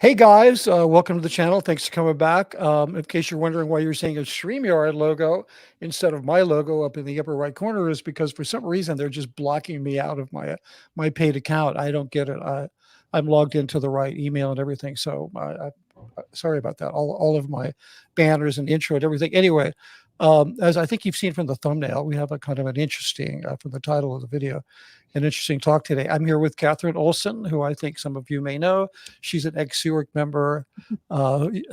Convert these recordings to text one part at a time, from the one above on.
Hey guys, welcome to the channel. Thanks for coming back. In case you're wondering why you're seeing a StreamYard logo instead of my logo up in the upper right corner, is because for some reason they're just blocking me out of my paid account. I don't get it. I'm logged into the right email and everything, so sorry about that. All of my banners and intro and everything. Anyway, as I think you've seen from the thumbnail, we have a kind of an interesting, from the title of the video, an interesting talk today. I'm here with Katherine Olson, who I think some of you may know. She's an ex-Sewerk member.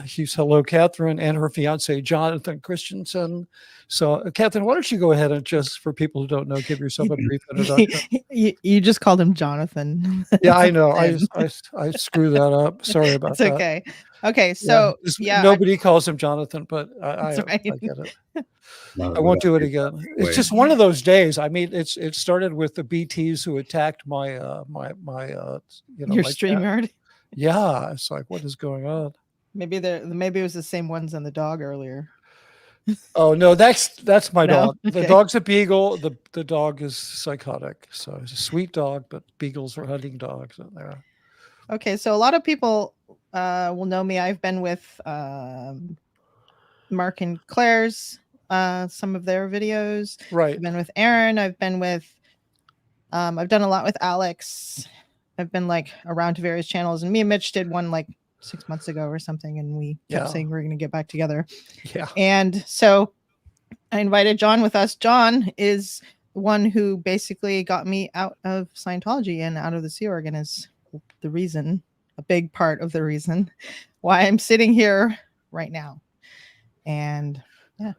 She's hello, Katherine, and her fiance, Jonathan Christensen. So, Katherine, why don't you go ahead and just, for people who don't know, give yourself a brief introduction. You just called him Jonathan. Yeah, I know. I screwed that up. Sorry about It's that. okay. Okay, so yeah, nobody calls him Jonathan, but I right. get it. I won't do it again. It's just one of those days. I mean, it started with the BTs who attacked my your my StreamYard. Yeah, it's like, what is going on? Maybe it was the same ones on the dog earlier. Oh no, that's my dog. Okay. The dog's a beagle. The dog is psychotic. So it's a sweet dog, but beagles are hunting dogs in there. Okay, so a lot of people will know me. I've been with Mark and Claire's some of their videos. Right. I've been with Aaron. I've been with I've done a lot with Alex. I've been like around to various channels, and me and Mitch did one like 6 months ago or something, and we kept saying we're going to get back together. Yeah. And so I invited John with us. John is the one who basically got me out of Scientology and out of the Sea Org, and is the reason, a big part of the reason why I'm sitting here right now. And yeah.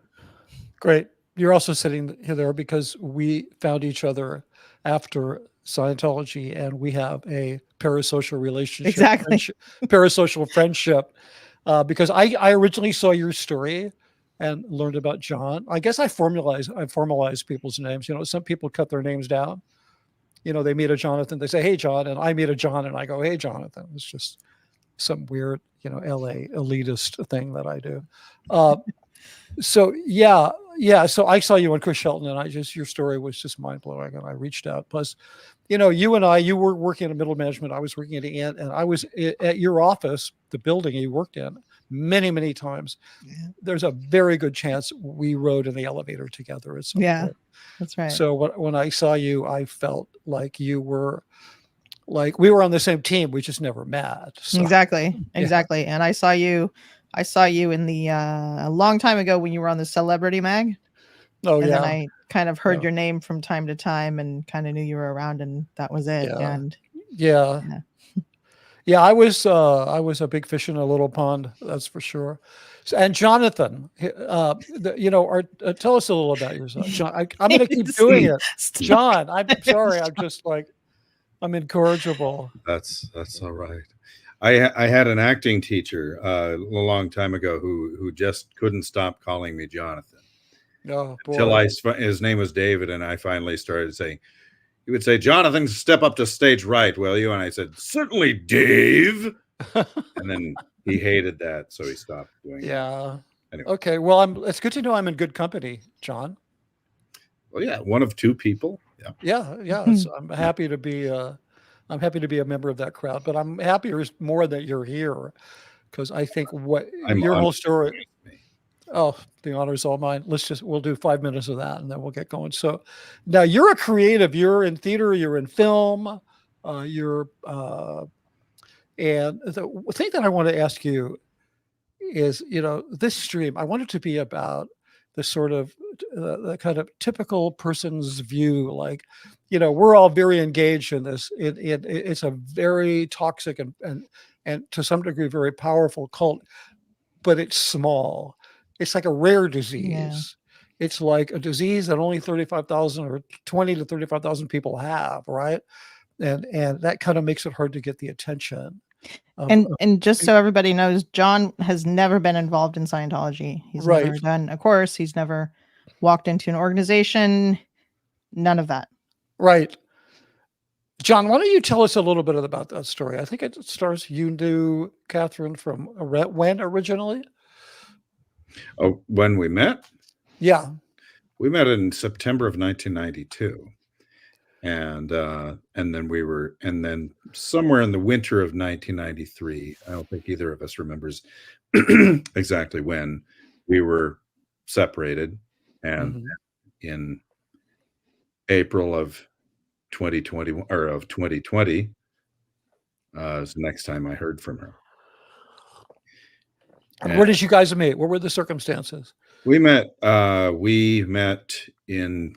Great. You're also sitting there because we found each other after Scientology, and we have a parasocial relationship. Exactly. Parasocial friendship. Because I originally saw your story and learned about John. I guess I formalize people's names. You know, some people cut their names down. You know, they meet a Jonathan, they say, hey, John, and I meet a John and I go, hey, Jonathan. It's just some weird, you know, LA elitist thing that I do. So yeah. So I saw you on Chris Shelton, and your story was just mind blowing, and I reached out. Plus, you know, you were working in middle management. I was working at the Ant, and I was at your office, the building you worked in, many, many times. Yeah. There's a very good chance we rode in the elevator together at some point. That's right. So when I saw you, I felt like you were, like we were on the same team. We just never met. So, exactly. Yeah. And I saw you in the a long time ago when you were on the Celebrity Mag. Oh, and then I kind of heard your name from time to time and kind of knew you were around, and that was it. Yeah. And yeah, I was a big fish in a little pond, that's for sure. And Jonathan, you know, tell us a little about yourself. John, I'm going to keep doing it. John, I'm sorry. I'm just like, I'm incorrigible. That's all right. I had an acting teacher a long time ago who just couldn't stop calling me Jonathan. Oh, boy. Until his name was David, and I finally started saying, he would say, Jonathan, step up to stage right, will you? And I said, certainly, Dave. And then he hated that, so he stopped doing it. Anyway. Okay. Well, it's good to know I'm in good company, John. Well, yeah, one of two people. Yeah. So I'm happy to be I'm happy to be a member of that crowd, but I'm happier more that you're here, because I think your whole story. Oh, the honor is all mine. We'll do 5 minutes of that, and then we'll get going. So now you're a creative. You're in theater. You're in film. And the thing that I want to ask you is, you know, this stream, I want it to be about the sort of the kind of typical person's view. Like, you know, we're all very engaged in this. It's a very toxic and to some degree very powerful cult, but it's small. It's like a rare disease. Yeah. It's like a disease that only 35,000 or 20 to 35,000 people have, right? And that kind of makes it hard to get the attention. And just so everybody knows, John has never been involved in Scientology. He's never done a course. He's never walked into an organization. None of that. Right. John, why don't you tell us a little bit about that story? I think it starts, you knew Katherine from when originally? Oh, when we met? Yeah. We met in September of 1992. and then somewhere in the winter of 1993, I don't think either of us remembers exactly when, we were separated, and Mhm. in April of 2020 is the next time I heard from her. And And where did you guys meet? What were the circumstances? we met in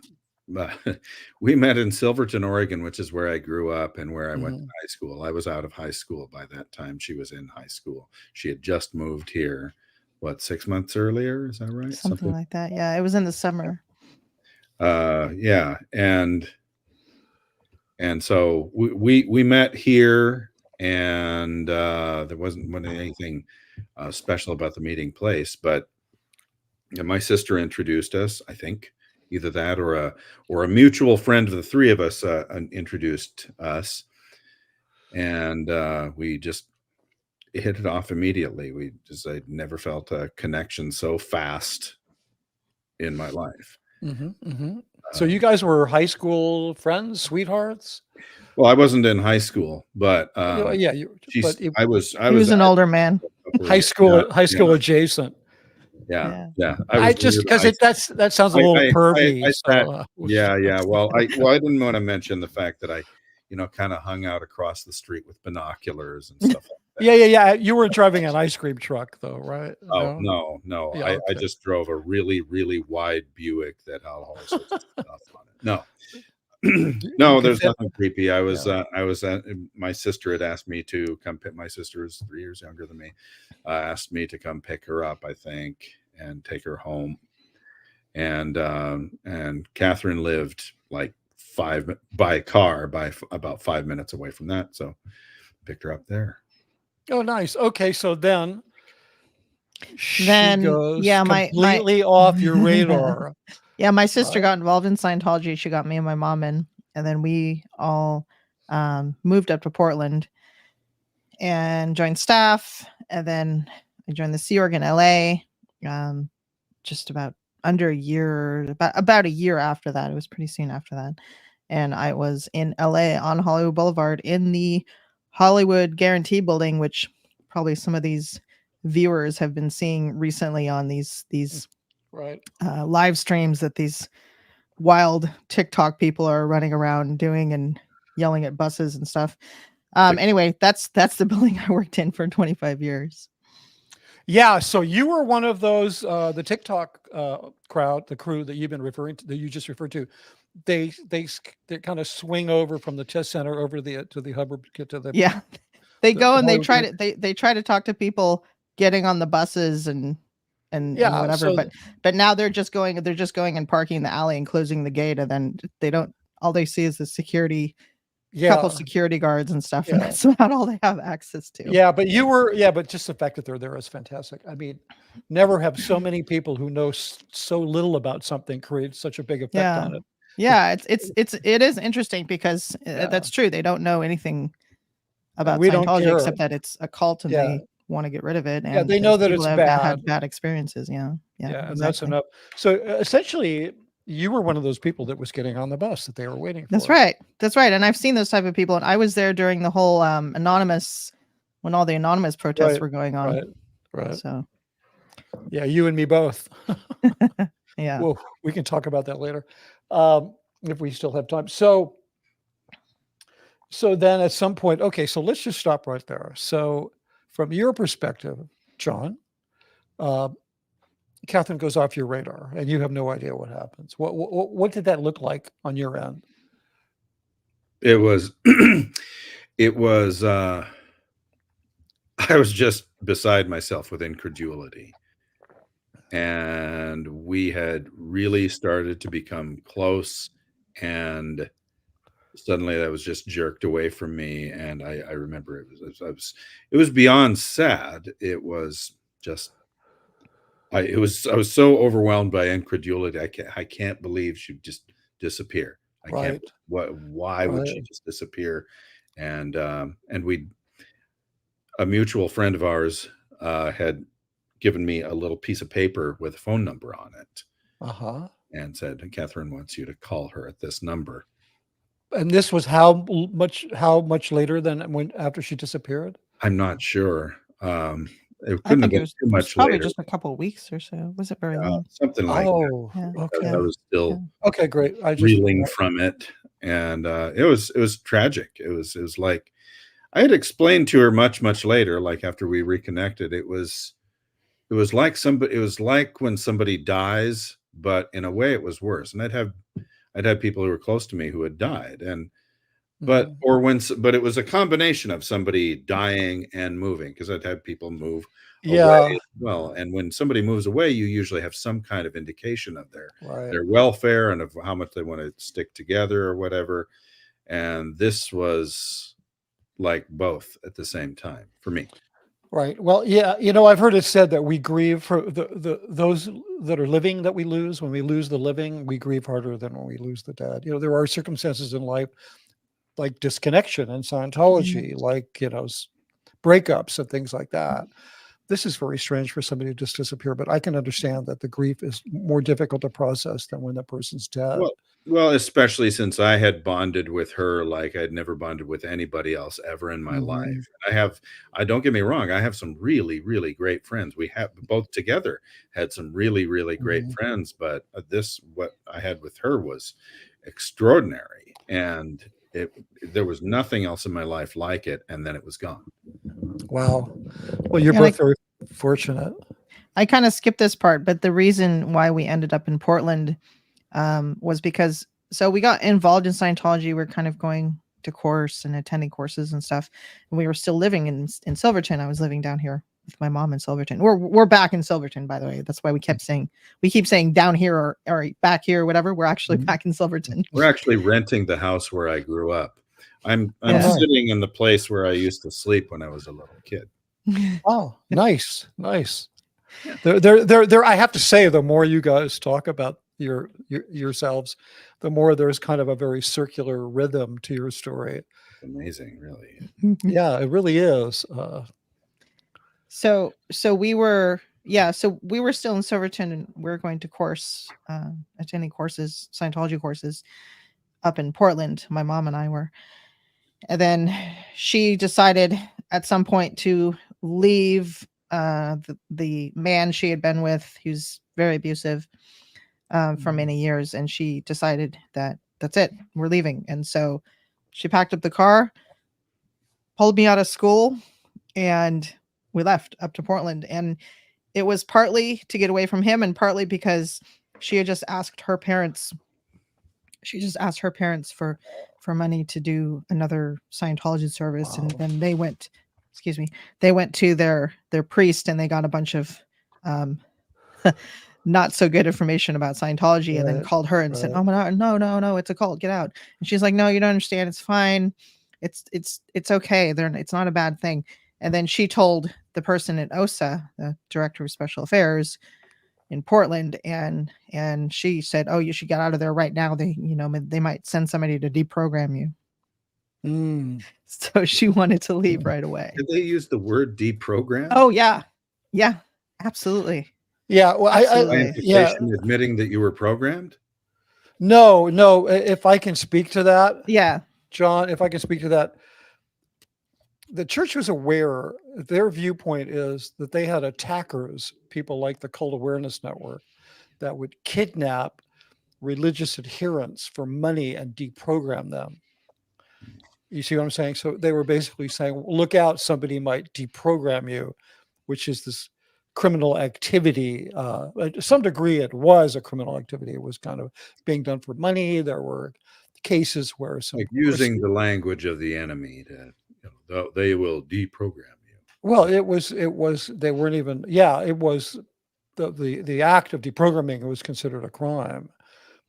we met in Silverton, Oregon, which is where I grew up and where I went to Mhm. high school. I was out of high school by that time. She was in high school. She had just moved here, what, 6 months earlier? Is that right? Something like that. Yeah, it was in the summer. Yeah, and so we met here, and there wasn't anything special about the meeting place, but my sister introduced us. I think either that or a mutual friend of the three of us introduced us, and we just hit it off immediately. I never felt a connection so fast in my life. Mhm, mhm. So you guys were high school friends, sweethearts? Well, I wasn't in high school, but Yeah, but I was He was an older man. a couple of high years- school yeah, adjacent. yeah, Yeah. I I was just near because the that sounds a little pervy. I sat, So yeah. Well, I didn't want to mention the fact that I, kind of hung out across the street with binoculars and stuff like that. yeah. You were driving an ice cream truck, though, right? Oh, No. no. Yeah. I Okay. just drove a really, really wide Buick that had all sorts of stuff on it. No. You No, could there's fit. nothing creepy. I was Yeah. my sister had asked me to come pick, my sister is 3 years younger than me, asked me to come pick her up, I think, and take her home. And Katherine lived like about 5 minutes away from that, so picked her up there. Oh, nice. Okay, so then she Then goes yeah, my completely off your radar. yeah, my sister Right. got involved in Scientology. She got me and my mom in, and then we all moved up to Portland and joined staff. And then I joined the Sea Org in LA. Just about under a year, about a year after that. It was pretty soon after that. And I was in LA on Hollywood Boulevard in the Hollywood Guarantee Building, which probably some of these viewers have been seeing recently on these Right. live streams that these wild TikTok people are running around doing and yelling at buses and stuff. Anyway, that's the building I worked in for 25 years. Yeah, so you were one of those the TikTok crowd, the crew that you've been referring to, that you just referred to. They kind of swing over from the test center over to the Hubbard to the Yeah. They go and they Hollywood try to they try to talk to people getting on the buses and Yeah, whatever, so but now they're just going and parking in the alley and closing the gate, and then they don't, all they see is the security, couple yeah, security guards and stuff, and Yeah. that's about all they have access to. yeah, but just the fact that they're there is fantastic. I mean, never have so many people who know so little about something create such a big effect Yeah. on it. Yeah, it is interesting because Yeah. that's true. They don't know anything about We don't Scientology care. except that it's a cult and Yeah. they want to get rid of it. Yeah, And they know there's that people it's that have bad. had bad experiences. Yeah. Yeah. Yeah, and that's Exactly. enough. So essentially, you were one of those people that was getting on the bus that they were waiting for. That's right. That's right. And I've seen those type of people. And I was there during the whole anonymous, when all the anonymous protests Right, were going on. Right. So Yeah, you and me both. yeah. Well, we can talk about that later, if we still have time. So then at some point, okay, so let's just stop right there. So from your perspective, John, Katherine goes off your radar and you have no idea what happens. What did that look like on your end? It was it was I was just beside myself with incredulity. And we had really started to become close, and suddenly that was just jerked away from me. And I remember it was beyond sad. It was just I was so overwhelmed by incredulity. I can't believe she'd just disappear. I can't. Why would she just disappear? And a mutual friend of ours had given me a little piece of paper with a phone number on it, and said, Katherine wants you to call her at this number. And this was how much later than when after she disappeared? I'm not sure. It I couldn't have think been too it was much probably later. just a couple of weeks or so. Was it very long? Something like Oh, Yeah. that. okay. I was Yeah. still Okay, great. I just reeling from it, and it was tragic. It was like I had explained to her much later, like after we reconnected. It was like somebody. It was like when somebody dies, but in a way, it was worse. And I'd had people who were close to me who had died, and but Mhm. or when but it was a combination of somebody dying and moving, because I'd had people move away Yeah, as well. And when somebody moves away, you usually have some kind of indication of right. their welfare and of how much they want to stick together or whatever. And this was like both at the same time for me. Right. Well, yeah, I've heard it said that we grieve for those that are living that we lose. When we lose the living, we grieve harder than when we lose the dead. There are circumstances in life like disconnection in Scientology, like, breakups and things like that. This is very strange for somebody to just disappear, but I can understand that the grief is more difficult to process than when the person's dead. Well, well, especially since I had bonded with her like I'd never bonded with anybody else ever in my life. Mhm. I don't get me wrong, I have some really great friends. We have both together had some really great Mhm. friends, but this what I had with her was extraordinary, and there was nothing else in my life like it, and then it was gone. Wow. Well, you're Yeah, both very fortunate. I kind of skipped this part, but the reason why we ended up in Portland was because we got involved in Scientology. We we're kind of going to course and attending courses and stuff, and we were still living in Silverton. I was living down here with my mom in Silverton. We're back in Silverton, by the way. That's why we keep saying down here or back here or whatever. We're actually back in Silverton. We're actually renting the house where I grew up. I'm Yeah. sitting in the place where I used to sleep when I was a little kid. Oh, nice. Yeah. There. I have to say, the more you guys talk about yourselves, the more there's kind of a very circular rhythm to your story. It's amazing, really. Yeah, it really is. So we were still in Silverton, and we are going to attending courses, Scientology courses up in Portland. My mom and I were. And then she decided at some point to leave the man she had been with, who's very abusive for many years. And she decided that that's it, we're leaving. And so she packed up the car, pulled me out of school, and we left up to Portland. And it was partly to get away from him and partly because she had just asked her parents. She just asked her parents for money to do another Scientology service. Wow. And then they went to their priest, and they got a bunch of not so good information about Scientology, and then Right, called her and said, right. "Oh my, no, it's a cult. Get out." And she's like, "No, you don't understand. It's fine. It's okay. It's not a bad thing." And then she told the person at OSA, the director of special affairs in Portland, and she said, "Oh, you should get out of there right now. They might send somebody to deprogram you." Mm. So she wanted to leave right away. Did they use the word deprogram? Oh yeah, absolutely. Yeah. Well, By Absolutely. yeah. implication, admitting that you were programmed? No. If I can speak to that, Yeah. John, if I can speak to that, the church was aware. Their viewpoint is that they had attackers, people like the Cult Awareness Network, that would kidnap religious adherents for money and deprogram them. You see what I'm saying? So they were basically saying, look out, somebody might deprogram you, which is this criminal activity. To some degree, it was a criminal activity. It was kind of being done for money. There were cases where some Like using the language of the enemy to, they will deprogram you. well, it was they weren't even it was the act of deprogramming was considered a crime.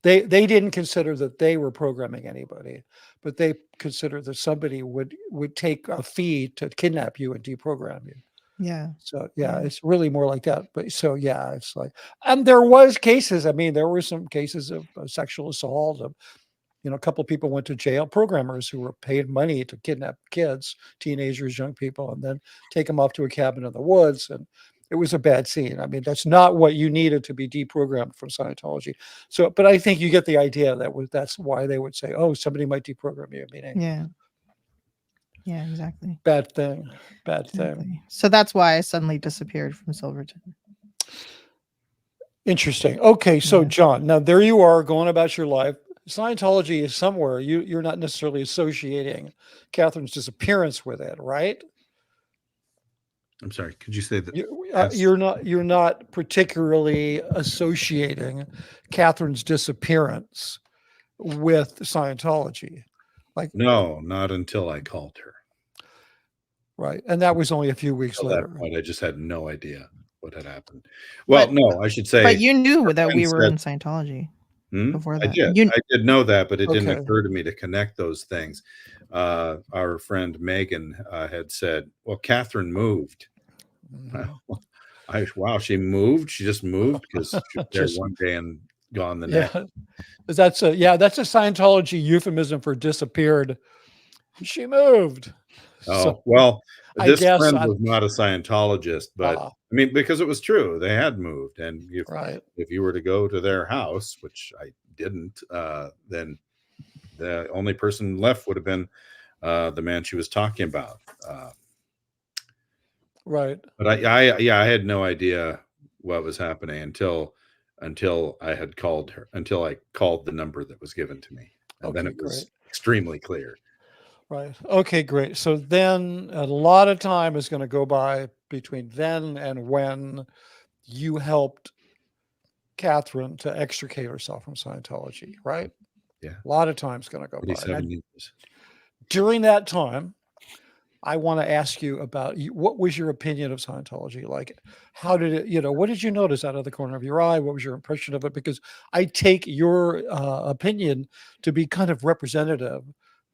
They didn't consider that they were programming anybody, but they considered that somebody would take a fee to kidnap you and deprogram you. Yeah. So Yeah. it's really more like that. But so it's like, and there was cases. I mean, there were some cases of sexual assault. A couple of people went to jail. Programmers who were paid money to kidnap kids, teenagers, young people, and then take them off to a cabin in the woods. And it was a bad scene. I mean, that's not what you needed to be deprogrammed from Scientology. So, but I think you get the idea that that's why they would say, oh, somebody might deprogram you, meaning Yeah, exactly. bad thing. Exactly. So that's why I suddenly disappeared from Silverton. Interesting. Okay, so Yeah. John, now there you are going about your life. Scientology is somewhere. You're not necessarily associating Catherine's disappearance with it, right? I'm sorry. Could you say that? You're not particularly associating Catherine's disappearance with Scientology, like No, not until I called her. right, and that was only a few weeks At later. that point, I just had no idea what had happened. Well, no, I should say. But you knew that we friend were in said- Scientology Hmm? before I that. did. I did know that, but it didn't Okay. occur to me to connect those things. Our friend Megan had said, "Well, Catherine moved." Mhm. Wow, she moved. She just moved because she was there Just- one day and gone the next. Yeah, that's a Scientology euphemism for disappeared. She moved. Oh, well, I this guess friend was not a Scientologist, but Ah. I mean, because it was true, they had moved, and right. if you were to go to their house, which I didn't, then the only person left would have been the man she was talking about. Right. But I had no idea what was happening until I had called her, until I called the number that was given to me, and then Okay, it was great. extremely clear. Right. Okay, great. So then a lot of time is going to go by between then and when you helped Catherine to extricate herself from Scientology, right? Yeah. A lot of time's going to go by. 87 Now, years. during that time, I want to ask you about what was your opinion of Scientology? Like, how did it, what did you notice out of the corner of your eye? What was your impression of it? Because I take your opinion to be kind of representative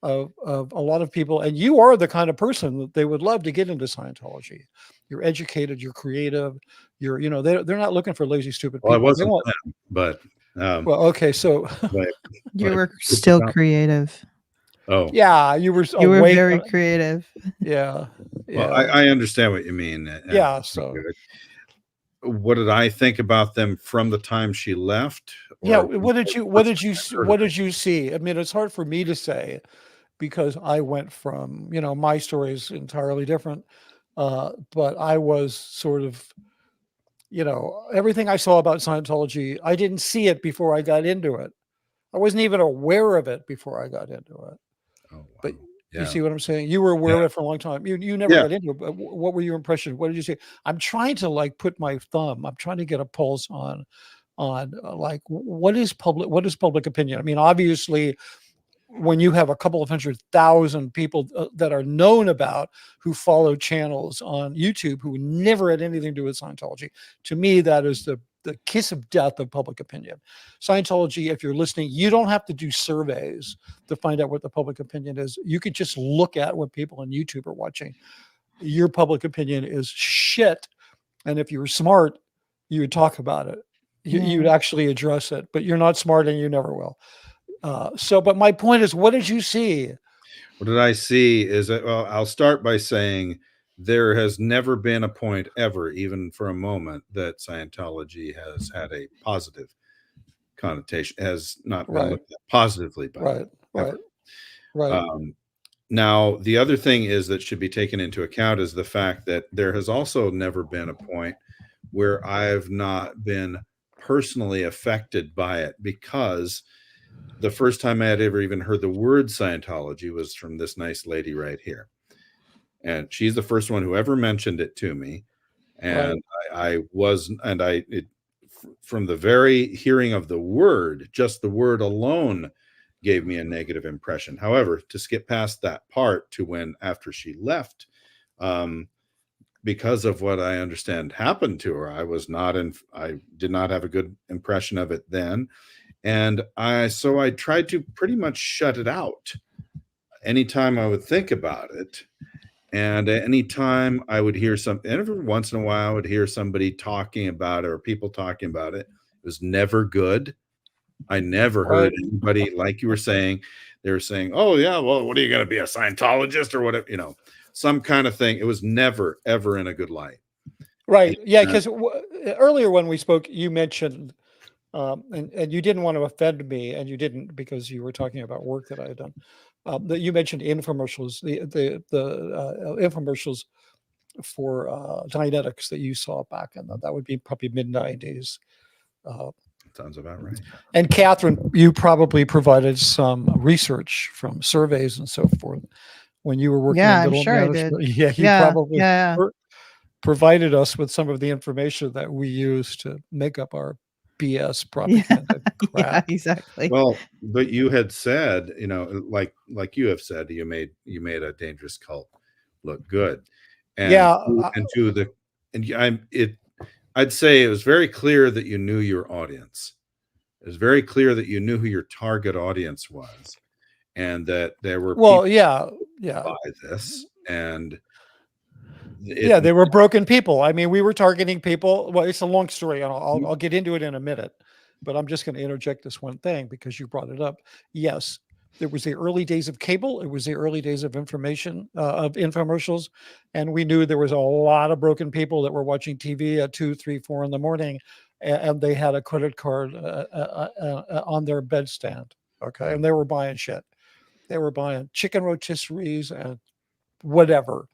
of a lot of people. And you are the kind of person that they would love to get into Scientology. You're educated, you're creative, they're not looking for lazy, stupid Well, I people. They wasn't want, then, but well, okay. So, but- You but- were still creative. oh, yeah, you were You were awake. very creative. Yeah. well, Yeah. I understand what you mean. and Yeah. So, what did I think about them from the time she left? yeah. Or What did you see? I mean, it's hard for me to say because I went from, my story is entirely different. But I was sort of, everything I saw about Scientology, I didn't see it before I got into it. I wasn't even aware of it before I got into it. Oh, wow. But Yeah. you see what I'm saying? You were aware of it for a long time. You never Yeah. got into it. But what were your impressions? What did you see? I'm trying to put my thumb. I'm trying to get a pulse on what is public opinion. I mean, obviously, when you have a couple of 100,000 people that are known about who follow channels on YouTube who never had anything to do with Scientology, to me that is the kiss of death of public opinion. Scientology, if you're listening, you don't have to do surveys to find out what the public opinion is. You could just look at what people on YouTube are watching. Your public opinion is shit, and if you were smart, you would talk about it. You'd actually address it, but you're not smart and you never will. But my point is, what did you see? What did I see is that, well, I'll start by saying there has never been a point ever, even for a moment, that Scientology has had a positive connotation, has not been looked at positively by Right. Now, the other thing is that should be taken into account is the fact that there has also never been a point where I've not been personally affected by it, because the first time I had ever even heard the word Scientology was from this nice lady right here. And she's the first one who ever mentioned it to me. And from the very hearing of the word, just the word alone gave me a negative impression. However, to skip past that part to when after she left, because of what I understand happened to her, I did not have a good impression of it then. And I tried to pretty much shut it out anytime I would think about it. And anytime I would hear something, every once in a while I would hear somebody talking about it or people talking about it. It was never good. I never heard anybody, like you were saying, they were saying, oh yeah, well, what are you going to be, a Scientologist or whatever, some kind of thing. It was never, ever in a good light. Right. Yeah. And, Because earlier when we spoke, you mentioned, and you didn't want to offend me, and you didn't because you were talking about work that I had done. That you mentioned infomercials, the infomercials for Dianetics that you saw back in that would be probably mid-90s. sounds about right. And Catherine, you probably provided some research from surveys and so forth when you were working Yeah, in I'm middle sure I did. management. Yeah, you Yeah, probably yeah, provided us with some of the information that we use to make up our BS yeah, propaganda yeah, crap. exactly. Well, but you had said, like you have said, you made a dangerous cult look good, and Yeah, to the I'd say it was very clear that you knew your audience. It was very clear that you knew who your target audience was, and that there were well, people yeah, who yeah. buy this, and it. Yeah, they were broken people. I mean, we were targeting people. Well, it's a long story, and I'll get into it in a minute. But I'm just going to interject this one thing because you brought it up. Yes, there was the early days of cable. It was the early days of information of infomercials, and we knew there was a lot of broken people that were watching TV at 2, 3, 4 in the morning, and they had a credit card on their bedstand. Okay, and they were buying shit. They were buying chicken rotisseries and whatever.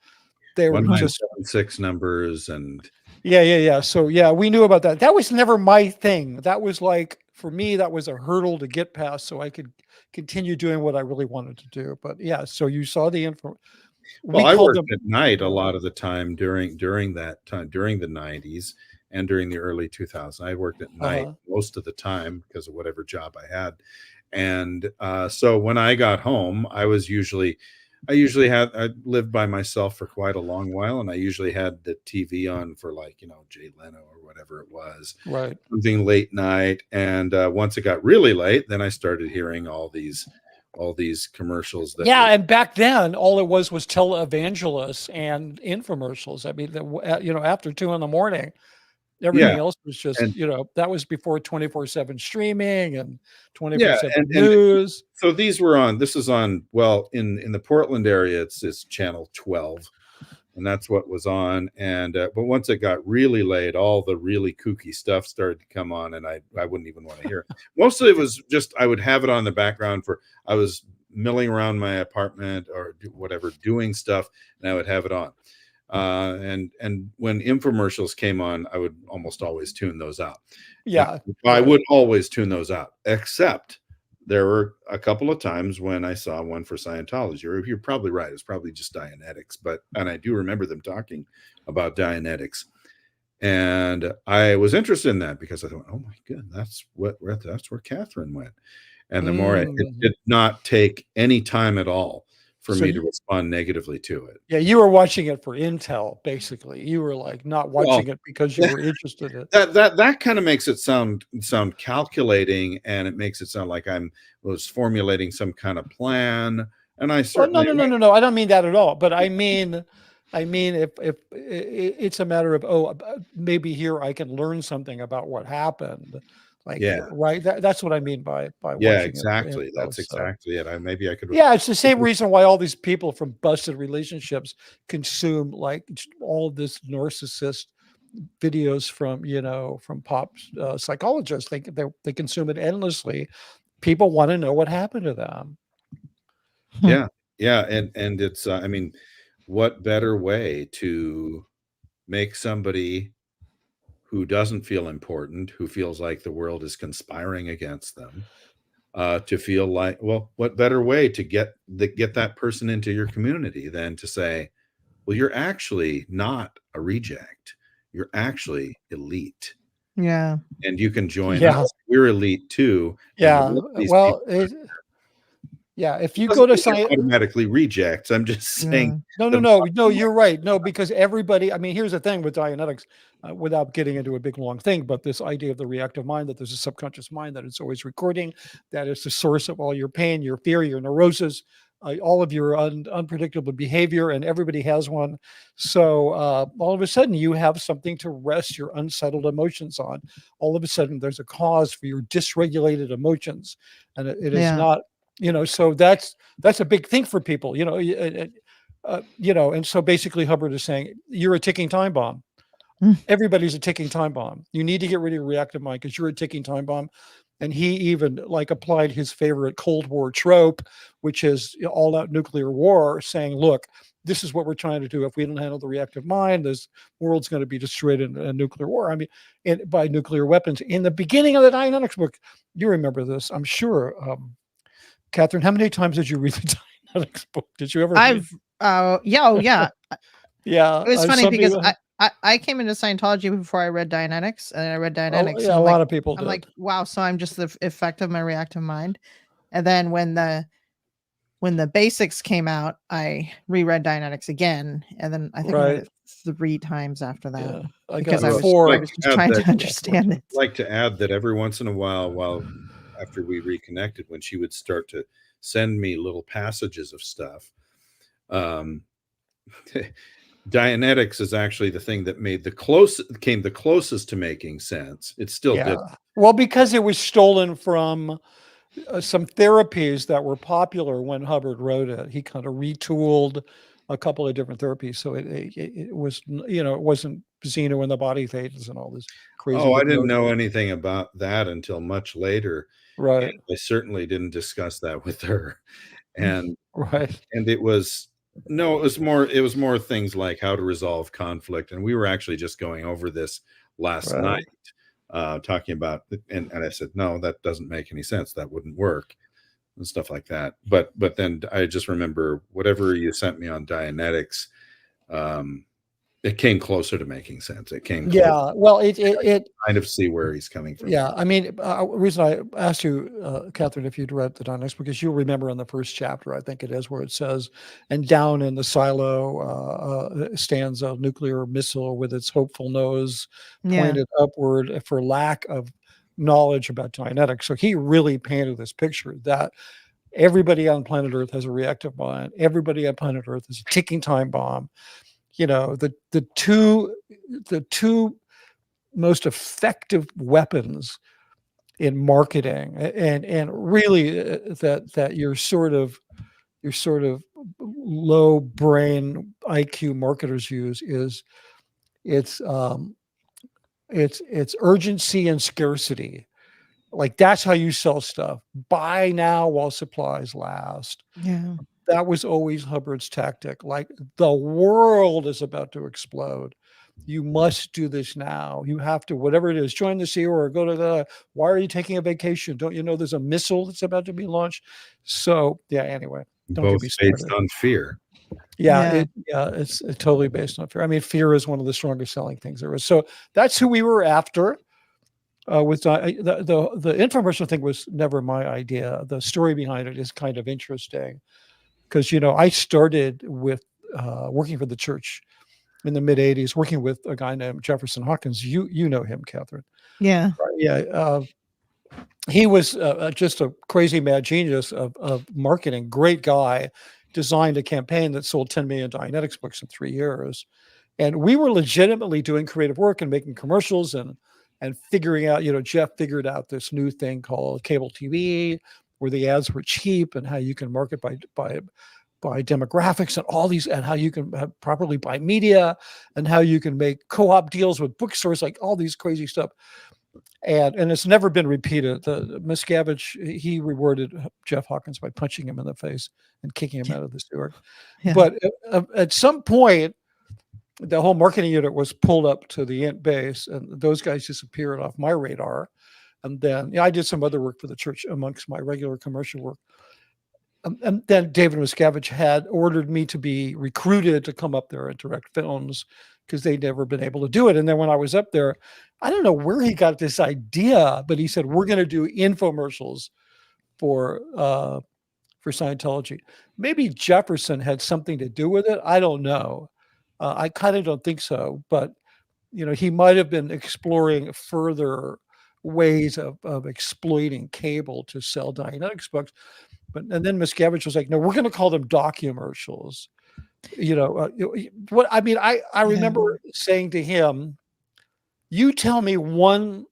They were just 1976 numbers and yeah. So yeah, we knew about that. That was never my thing. That was like for me, that was a hurdle to get past so I could continue doing what I really wanted to do. But yeah, so you saw the info. We well, I called worked them. at night a lot of the time during that time, during the 90s and during the early 2000s. I worked at night most of the time because of whatever job I had. And so when I got home, I lived by myself for quite a long while, and I usually had the TV on for like, Jay Leno or whatever it was, Right. something late night. And once it got really late, then I started hearing all these commercials that Yeah, and back then, all it was televangelists and infomercials. I mean, after 2 in the morning, everything else was just, and that was before 24/7 streaming and yeah 24/7 and news. so this is on, well, in the Portland area, it's channel 12, and that's what was on. And but once it got really late, all the really kooky stuff started to come on, and I wouldn't even want to hear it. Most of it was just I would have it on the background I was milling around my apartment or whatever, doing stuff, and I would have it on. And when infomercials came on, I would almost always tune those out. Yeah, I would always tune those out, except there were a couple of times when I saw one for Scientology, or you're probably right, it's probably just Dianetics, and I do remember them talking about Dianetics. And I was interested in that because I thought, oh my God, that's where Catherine went. And the more it did not take any time at all for me to respond negatively to it. Yeah, you were watching it for intel, basically. You were like not watching it because you were interested in it. That kind of makes it sound calculating, and it makes it sound like I was formulating some kind of plan. And I certainly no. I don't mean that at all. But I mean if it's a matter of maybe here I can learn something about what happened. Like, right. That's what I mean by watching exactly. it. That's exactly it. Maybe I could. Yeah, it's the same reason why all these people from busted relationships consume like all this narcissist videos from pop psychologists. They consume it endlessly. People want to know what happened to them. Yeah, and it's I mean, what better way to make somebody who doesn't feel important, who feels like the world is conspiring against them, to feel like, well, what better way to get that person into your community than to say, well, you're actually not a reject. You're actually elite. Yeah. And you can join us. We're elite too. Yeah. Well, if you go to automatically rejects, I'm just saying. No, you're right. No, because everybody, I mean, here's the thing with Dianetics, without getting into a big long thing, but this idea of the reactive mind, that there's a subconscious mind, that it's always recording, that it's the source of all your pain, your fear, your neurosis, all of your unpredictable behavior, and everybody has one. So all of a sudden you have something to rest your unsettled emotions on. All of a sudden there's a cause for your dysregulated emotions, and it is not, so that's a big thing for people, and so basically Hubbard is saying you're a ticking time bomb. Everybody's a ticking time bomb. You need to get rid of your reactive mind because you're a ticking time bomb. And he even like applied his favorite Cold War trope, which is all out nuclear war, saying, look, this is what we're trying to do. If we don't handle the reactive mind, this world's going to be destroyed in a nuclear war. I mean, by nuclear weapons. In the beginning of the Dianetics book, you remember this, I'm sure. Katherine, how many times did you read the Dianetics book? Did you ever? Yeah, yeah. Yeah. It was funny because I came into Scientology before I read Dianetics, and I read Dianetics. Yeah, a lot of people. I'm like, wow. So I'm just the effect of my reactive mind. And then when the basics came out, I reread Dianetics again, and then I think I read it 3 times after that. Yeah, because I was just trying to understand it. I'd like to add that every once in a while, after we reconnected, when she would start to send me little passages of stuff, Dianetics is actually the thing that came the closest to making sense. It still did. Well, because it was stolen from some therapies that were popular when Hubbard wrote it. He kind of retooled a couple of different therapies, so it was, it wasn't Xeno and the body thetans and all this crazy. Oh, I didn't know anything about that until much later. Right. And I certainly didn't discuss that with her. And right. And it was more things like how to resolve conflict. And we were actually just going over this last night, talking about it. And I said, no, that doesn't make any sense. That wouldn't work and stuff like that. But then I just remember whatever you sent me on Dianetics, it came closer to making sense. It came. Well, it kind of see where he's coming from. Yeah. I mean, reason I asked you, Katherine, if you'd read the Dianetics, because you'll remember in the first chapter, I think it is, where it says, and down in the silo stands a nuclear missile with its hopeful nose pointed upward for lack of knowledge about Dianetics. So he really painted this picture that everybody on planet Earth has a reactive mind. Everybody on planet Earth is a ticking time bomb. The two most effective weapons in marketing and really that your sort of low brain IQ marketers use is it's urgency and scarcity. Like that's how you sell stuff. Buy now while supplies last. Yeah. That was always Hubbard's tactic. Like the world is about to explode. You must do this now. You have to, whatever it is, join the Sea or go to why are you taking a vacation? Don't you know there's a missile that's about to be launched? So yeah, anyway. Both based on fear. It's totally based on fear. I mean, fear is one of the strongest selling things there is. So that's who we were after. With the infomercial thing was never my idea. The story behind it is kind of interesting because, I started with working for the church in the mid 80s, working with a guy named Jefferson Hawkins. You know him, Katherine. Yeah. He was just a crazy mad genius of marketing. Great guy, designed a campaign that sold 10 million Dianetics books in 3 years. And we were legitimately doing creative work and making commercials and figuring out, Jeff figured out this new thing called cable TV where the ads were cheap and how you can market by demographics and all these, and how you can properly buy media and how you can make co-op deals with bookstores, like all these crazy stuff. And it's never been repeated. The Miscavige, he rewarded Jeff Hawkins by punching him in the face and kicking him out of the Stewart. Yeah. But at some point, the whole marketing unit was pulled up to the Int base, and those guys disappeared off my radar. And then I did some other work for the church amongst my regular commercial work. And then David Miscavige had ordered me to be recruited to come up there and direct films because they'd never been able to do it. And then when I was up there, I don't know where he got this idea, but he said, we're going to do infomercials for Scientology. Maybe Jefferson had something to do with it. I don't know. I kind of don't think so, but he might have been exploring further ways of exploiting cable to sell Dianetics books. And then Miscavige was like, no, we're going to call them documercials. What I mean, I remember saying to him, you tell me one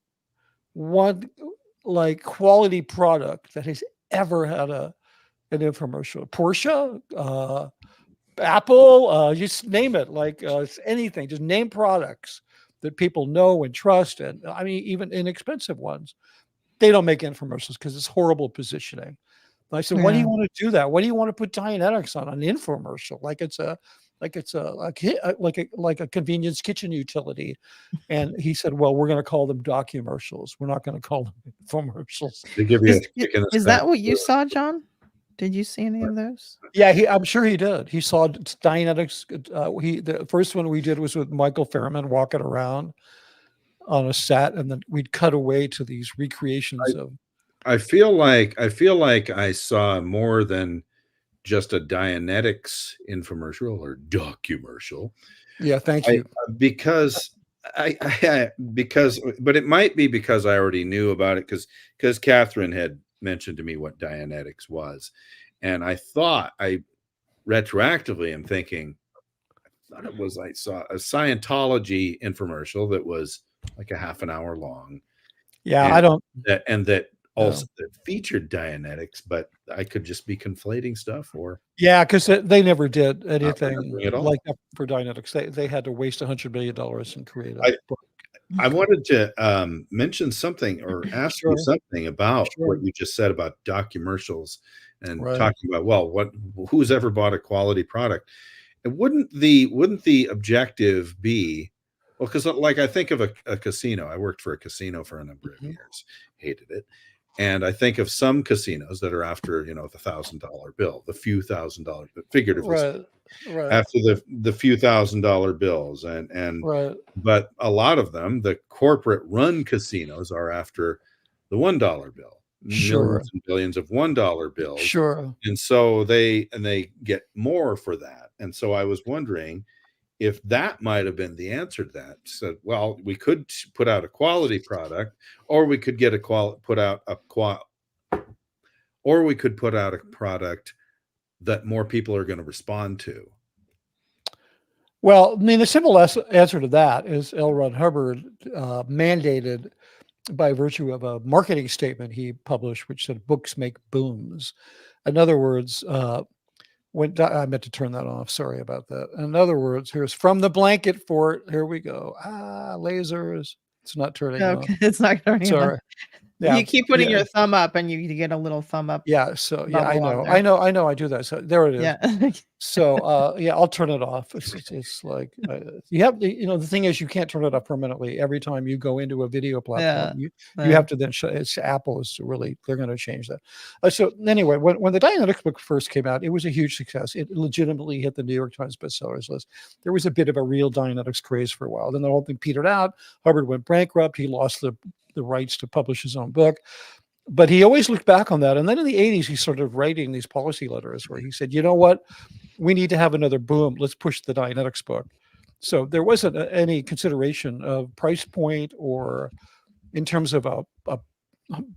like quality product that has ever had an infomercial. Porsche, Apple, just name it, like anything, just name products that people know and trust, and I mean, even inexpensive ones, they don't make infomercials because it's horrible positioning. And I said, "Why do you Yeah. want to do that? Why do you want to put Dianetics on an infomercial like it's a like a convenience kitchen utility?" And he said, "Well, we're going to call them documercials. We're not going to call them infomercials." They give you a Is, kick in the is stomach. that what you saw, John? Did you see any of those? Yeah, I'm sure he did. He saw Dianetics. The first one we did was with Michael Fairman walking around on a set, and then we'd cut away to these recreations of. I feel like I saw more than just a Dianetics infomercial or documercial. Yeah, thank I you. because because but it might be because I already knew about it because Katherine had mentioned to me what Dianetics was, and I retroactively am thinking I thought it was I saw a Scientology infomercial that was like a half an hour long, Yeah, and I don't. that No. also that featured Dianetics, but I could just be conflating stuff or Yeah, because they never did anything remembering at all. like that for Dianetics. They had to waste $100 million and create a I book. I wanted to mention something or ask you Sure, something about sure. what you just said about documercials and Right. talking about, well, who's ever bought a quality product? And wouldn't the objective be, well, because like I think of a casino. I worked for a casino for a number of Mhm. years, hated it. And I think of some casinos that are after, the $1,000 bill, the few $1,000, but figuratively Right, right, after the few $1,000 bills and right. but a lot of them, the corporate run casinos are after the $1 bill, Sure, millions and billions of $1 bills. sure. And so they get more for that. And so I was wondering if that might have been the answer to that. So, well, we could put out a quality product, or we could get or we could put out a product that more people are going to respond to. Well, I mean, the simple answer to that is L. Ron Hubbard mandated by virtue of a marketing statement he published, which said books make booms. In other words, I meant to turn that off. Sorry about that. In other words, here's from the blanket fort. Here we go. Lasers. It's not turning off. Okay, it's not turning on. Sorry. Yeah. You keep putting Yeah. your thumb up, and you get a little thumb up. Yeah. So yeah, bubble on there. I know. I do that. So there it is. Yeah. So yeah, I'll turn it off. It's like you have the thing is you can't turn it off permanently. Every time you go into a video platform, you have to then it's Apple is really they're going to change that. So anyway, when the Dianetics book first came out, it was a huge success. It legitimately hit the New York Times bestsellers list. There was a bit of a real Dianetics craze for a while. Then the whole thing petered out. Hubbard went bankrupt. He lost the rights to publish his own book. But he always looked back on that. And then in the 80s, he started writing these policy letters where he said, you know what? We need to have another boom. Let's push the Dianetics book. So there wasn't any consideration of price point or in terms of a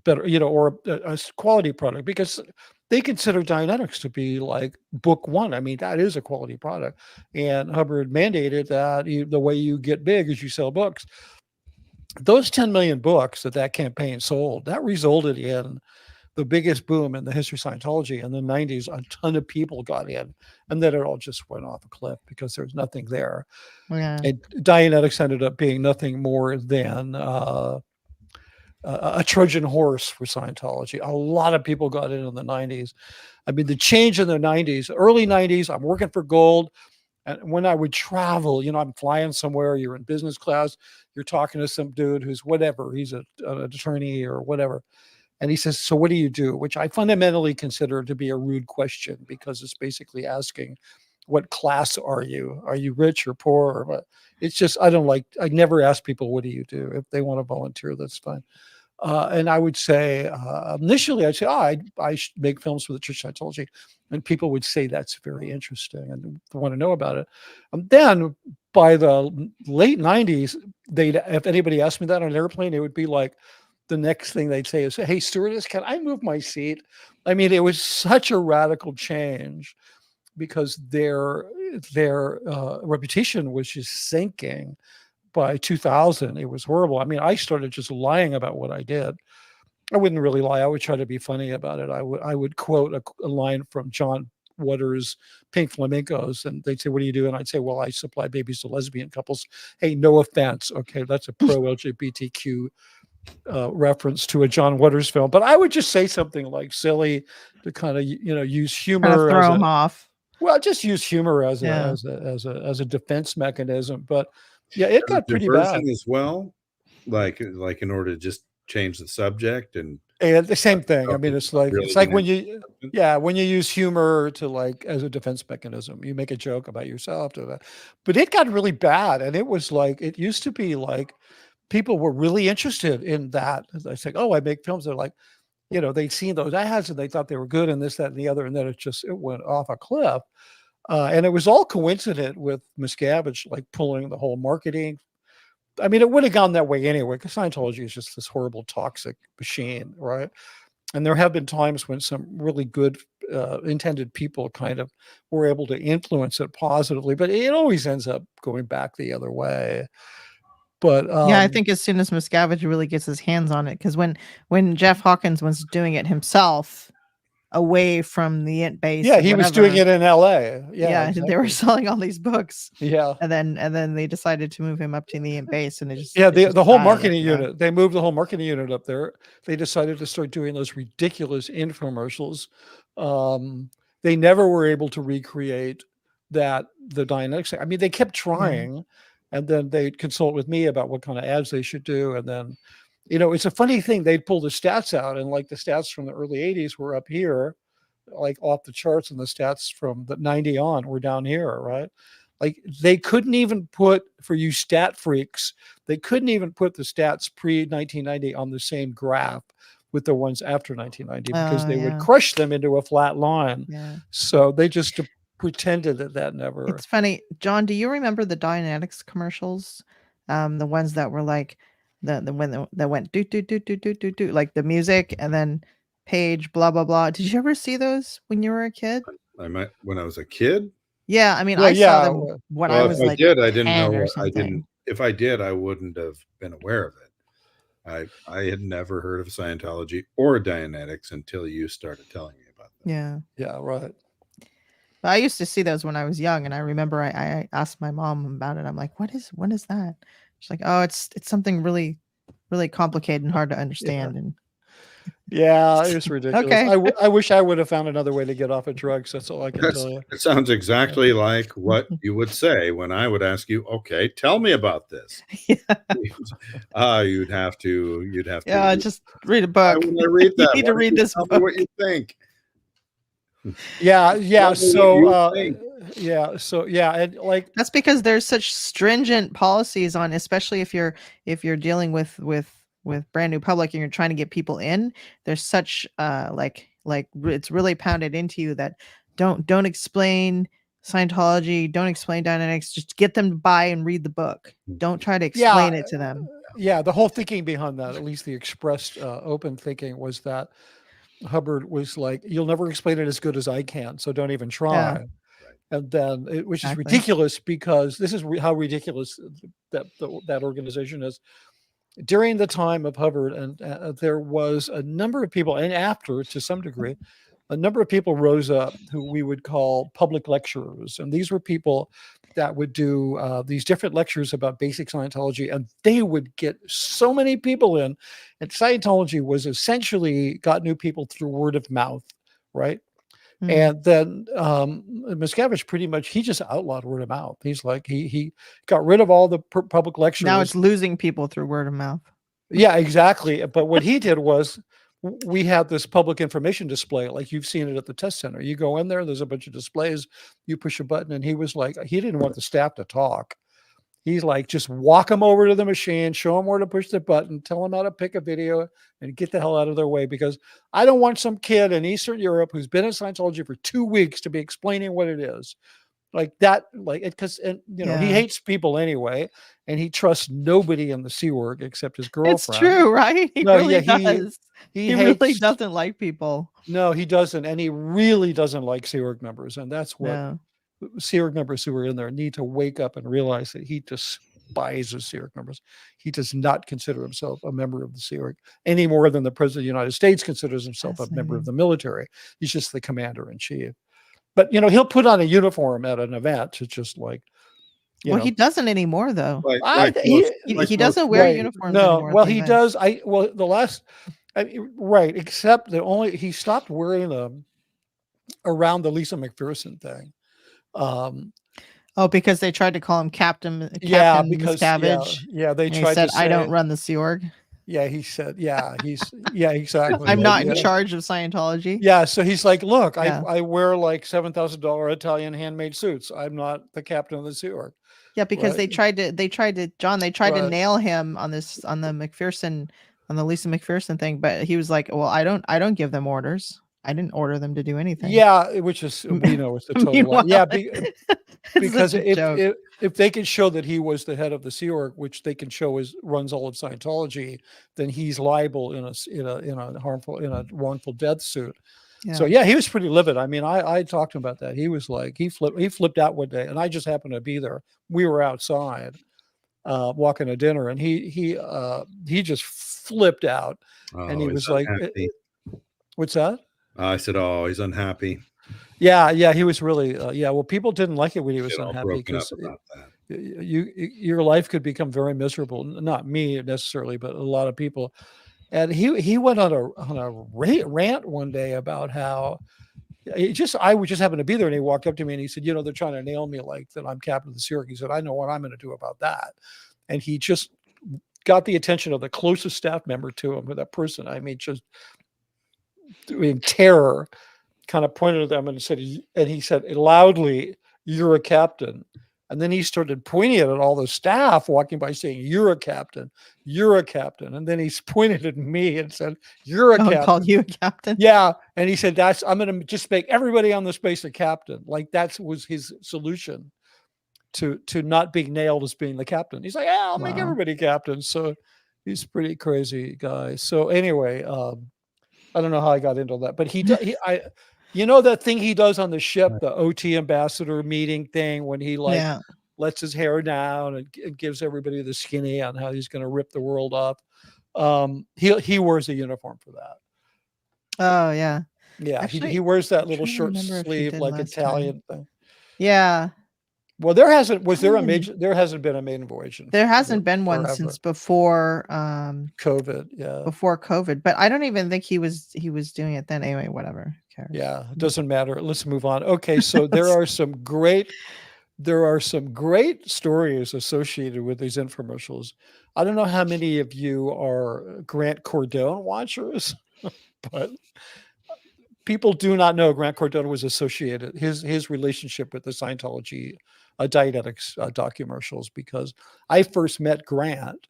better, or a quality product, because they consider Dianetics to be like book one. I mean, that is a quality product. And Hubbard mandated that the way you get big is you sell books. Those 10 million books that campaign sold, that resulted in the biggest boom in the history of Scientology. In the 90s, a ton of people got in, and then it all just went off a cliff because there was nothing there. Yeah. And Dianetics ended up being nothing more than a Trojan horse for Scientology. A lot of people got in the 90s. I mean, the change in the 90s, early 90s, I'm working for gold. And when I would travel, I'm flying somewhere, you're in business class, you're talking to some dude who's whatever, he's an attorney or whatever. And he says, so what do you do? Which I fundamentally consider to be a rude question, because it's basically asking, what class are you? Are you rich or poor? Or what? It's just, I never ask people, what do you do? If they want to volunteer, that's fine. And I would say, initially, I'd say, I make films for the Church of Scientology. And people would say that's very interesting and want to know about it. Then by the late 90s, if anybody asked me that on an airplane, it would be like the next thing they'd say is, hey, stewardess, can I move my seat? I mean, it was such a radical change because their reputation was just sinking. By 2000, it was horrible. I mean, I started just lying about what I did. I wouldn't really lie. I would try to be funny about it. I would quote a line from John Waters pink flamingos, and they'd say, what do you do? And I'd say, well, I supply babies to lesbian couples. Hey, no offense. Okay. That's a pro LGBTQ reference to a John Waters film, but I would just say something like silly to kind of, use humor throw as them off. well, just use humor as Yeah. a defense mechanism. But yeah, it got pretty bad. Diversion as well, like in order to just change the subject and The same thing. I mean, it's like when you use humor to like as a defense mechanism, you make a joke about yourself to that. But it got really bad, and it was like it used to be like people were really interested in that. I say, oh, I make films. They're like, they'd seen those ads and they thought they were good and this, that, and the other, and then it went off a cliff. And it was all coincident with Miscavige like pulling the whole marketing. I mean, it would have gone that way anyway, because Scientology is just this horrible, toxic machine, right? And there have been times when some really good intended people kind of were able to influence it positively, but it always ends up going back the other way. But yeah, I think as soon as Miscavige really gets his hands on it, because when Jeff Hawkins was doing it himself, away from the int base. Yeah, he was doing it in LA. Yeah, exactly. They were selling all these books. Yeah. And then they decided to move him up to the int base, and the whole marketing unit. They moved the whole marketing unit up there. They decided to start doing those ridiculous infomercials. They never were able to recreate the Dianetics. I mean, they kept trying, and then they'd consult with me about what kind of ads they should do, and then it's a funny thing. They'd pull the stats out, and like the stats from the early 80s were up here, like off the charts, and the stats from the 90 on were down here, right? Like they couldn't even put, for you stat freaks, they couldn't even put the stats pre-1990 on the same graph with the ones after 1990 because they would crush them into a flat line. Yeah. So they just pretended that never. It's funny. John, do you remember the Dianetics commercials? The ones that were like, that went do do do do do do do, like the music and then page blah blah blah. Did you ever see those when you were a kid? I might when I was a kid. Yeah, I mean, I saw them when I was like, I didn't know. I didn't. If I did, I wouldn't have been aware of it. I had never heard of Scientology or Dianetics until you started telling me about them. Yeah, right. But I used to see those when I was young, and I remember I asked my mom about it. I'm like, what is that? She's like, oh, it's something really, really complicated and hard to understand. And it was ridiculous. Okay. I wish I would have found another way to get off of drugs. That's all I can tell you. It sounds exactly like what you would say when I would ask you, okay, tell me about this. You'd have to. Yeah, just read a book. Why would I read that? You need to read this book. What you think? Yeah. And like that's because there's such stringent policies on, especially if you're dealing with brand new public and you're trying to get people in. There's such like it's really pounded into you that don't explain Scientology, don't explain Dianetics, just get them to buy and read the book. Don't try to explain it to them. Yeah, the whole thinking behind that, at least the expressed open thinking, was that Hubbard was like, you'll never explain it as good as I can, so don't even try. Yeah. And then, which is ridiculous, because this is how ridiculous that organization is. During the time of Hubbard, and there was a number of people, and after, to some degree, a number of people rose up who we would call public lecturers. And these were people that would do these different lectures about basic Scientology, and they would get so many people in. And Scientology was essentially got new people through word of mouth, right? Mm-hmm. And then Miscavige pretty much, he just outlawed word of mouth. He's like, he got rid of all the public lectures. Now it's losing people through word of mouth. Yeah, exactly. But what he did was, we had this public information display, like you've seen it at the test center. You go in there, there's a bunch of displays, you push a button, and he was like, he didn't want the staff to talk. He's like, just walk them over to the machine, show them where to push the button, tell them how to pick a video, and get the hell out of their way, because I don't want some kid in Eastern Europe who's been in Scientology for 2 weeks to be explaining what it is. Like that, like it, because he hates people anyway, and he trusts nobody in the Sea Org except his girlfriend. It's true, right? He really does. He really doesn't like people. No, he doesn't, and he really doesn't like Sea Org members, and that's what Sea Org members who are in there need to wake up and realize that he despises Sea Org members. He does not consider himself a member of the Sea Org any more than the President of the United States considers himself a member of the military. He's just the commander in chief. but he'll put on a uniform at an event. It's just like, Well, he doesn't anymore, though. He doesn't wear uniforms anymore. Well, he does. Right. Except he stopped wearing them around the Lisa McPherson thing. Because they tried to call him Captain because Miscavige. Yeah, they tried to say, I don't run the Sea Org. Yeah, he said, exactly. I'm not in charge of Scientology. Yeah, so he's like, look, I wear like $7,000 Italian handmade suits. I'm not the captain of the Sea Org. Yeah, because they tried to nail him on the McPherson, on the Lisa McPherson thing, but he was like, well, I don't give them orders. I didn't order them to do anything. Yeah, which is, we know, it's the total lie. Yeah, because if they can show that he was the head of the Sea Org, which they can show runs all of Scientology, then he's liable in a wrongful death suit. Yeah. So yeah, he was pretty livid. I mean, I talked to him about that. He was like, he flipped out one day, and I just happened to be there. We were outside walking to dinner, and he just flipped out, and he was like, "What's that?" I said, "Oh, he's unhappy." Yeah, he was really. Well, people didn't like it when he was unhappy because your life could become very miserable. Not me necessarily, but a lot of people. And he went on a rant one day about how I would just happen to be there, and he walked up to me and he said, they're trying to nail me like that I'm captain of the Sea Org. He said, I know what I'm going to do about that. And he just got the attention of the closest staff member to him, with that person. I mean, just in terror, kind of pointed at them and he said loudly, "You're a captain." And then he started pointing at all the staff walking by, saying, "You're a captain, you're a captain." And then he pointed at me and said, "You're a captain." Called you a captain? Yeah. And he said, I'm going to just make everybody on the space a captain. Like that was his solution to not being nailed as being the captain. He's like, I'll make everybody captain. So he's a pretty crazy guy. So anyway, I don't know how I got into that, but that thing he does on the ship, the OT ambassador meeting thing, when he lets his hair down and gives everybody the skinny on how he's going to rip the world up. He wears a uniform for that. Oh yeah. Yeah. Actually, he wears that little short sleeve, like Italian thing. Yeah. Well, there hasn't been a maiden voyage. There hasn't been one since before COVID. Yeah. Before COVID, but I don't even think he was doing it then. Anyway, whatever. Who cares? Yeah, it doesn't matter. Let's move on. Okay, so there are some great stories associated with these infomercials. I don't know how many of you are Grant Cordone watchers, but people do not know Grant Cordone was associated, his relationship with the Scientology Dianetics documercials, because I first met Grant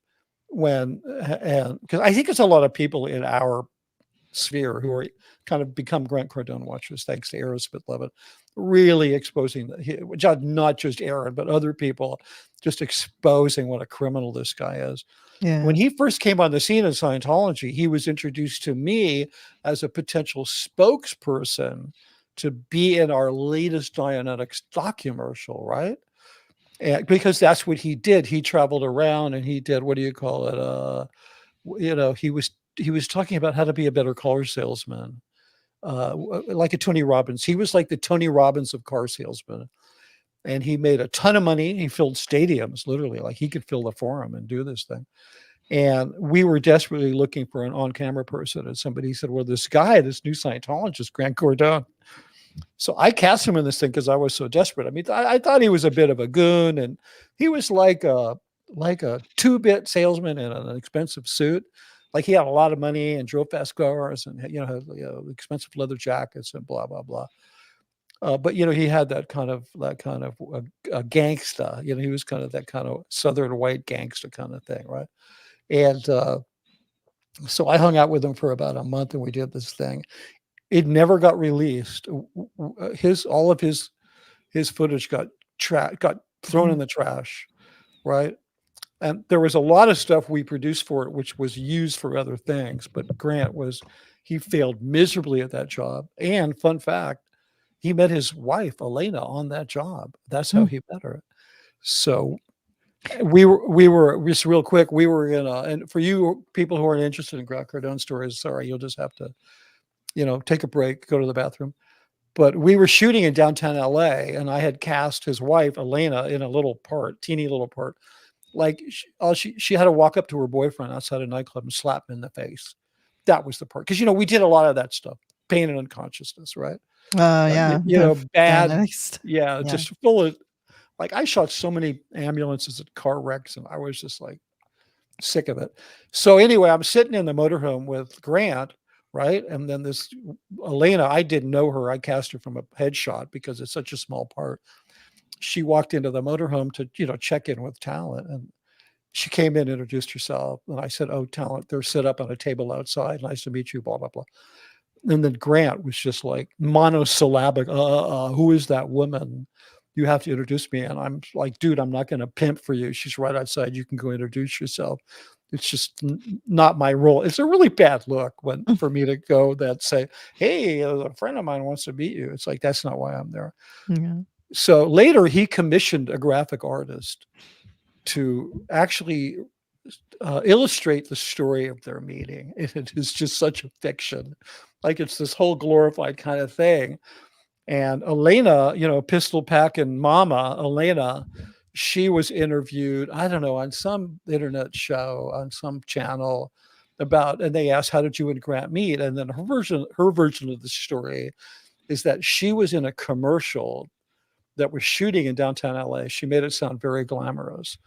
because I think it's a lot of people in our sphere who are kind of become Grant Cordone watchers, thanks to Aerosmith Levitt, really exposing not just Aaron, but other people, just exposing what a criminal this guy is. Yeah. When he first came on the scene in Scientology, he was introduced to me as a potential spokesperson to be in our latest Dianetics documercial, right? And because that's what he did. He traveled around and he did, what do you call it? He was talking about how to be a better car salesman, like a Tony Robbins. He was like the Tony Robbins of car salesmen. And he made a ton of money. He filled stadiums, literally, like he could fill the Forum and do this thing. And we were desperately looking for an on-camera person. And somebody said, well, this new Scientologist, Grant Cordone. So I cast him in this thing because I was so desperate. I mean, I thought he was a bit of a goon, and he was like a 2-bit salesman in an expensive suit. Like he had a lot of money and drove fast cars and had expensive leather jackets and blah blah blah. But he had that kind of a gangsta. He was kind of that kind of Southern white gangster kind of thing, right? And so I hung out with him for about a month, and we did this thing. It never got released. All of his footage got thrown in the trash, right? And there was a lot of stuff we produced for it, which was used for other things. But Grant he failed miserably at that job. And fun fact, he met his wife, Elena, on that job. That's how he met her. So we were just real quick. We were and for you people who aren't interested in Grant Cordone stories, sorry, you'll just have to, take a break, go to the bathroom. But we were shooting in downtown LA, and I had cast his wife, Elena, in a little part, teeny little part. Like she had to walk up to her boyfriend outside a nightclub and slap him in the face. That was the part. Because, we did a lot of that stuff, pain and unconsciousness, right? Yeah. Bad. Dianetics. Yeah, just full of, like, I shot so many ambulances at car wrecks, and I was just like sick of it. So anyway, I'm sitting in the motorhome with Grant, right? And then this Elena, I didn't know her. I cast her from a headshot because it's such a small part. She walked into the motorhome to, check in with talent. And she came in, introduced herself. And I said, "Oh, talent, they're set up on a table outside. Nice to meet you, blah, blah, blah." And then Grant was just like monosyllabic, who is that woman? You have to introduce me. And I'm like, "Dude, I'm not going to pimp for you. She's right outside. You can go introduce yourself." It's just not my role. It's a really bad look for me to go that say, "Hey, a friend of mine wants to meet you." It's like, that's not why I'm there. Yeah. So later he commissioned a graphic artist to actually illustrate the story of their meeting. It is just such a fiction. Like, it's this whole glorified kind of thing. And Elena, pistol packing mama, Elena, she was interviewed, I don't know, on some internet show, on some channel and they asked, "How did you and Grant meet?" And then her version of the story is that she was in a commercial that was shooting in downtown LA. She made it sound very glamorous.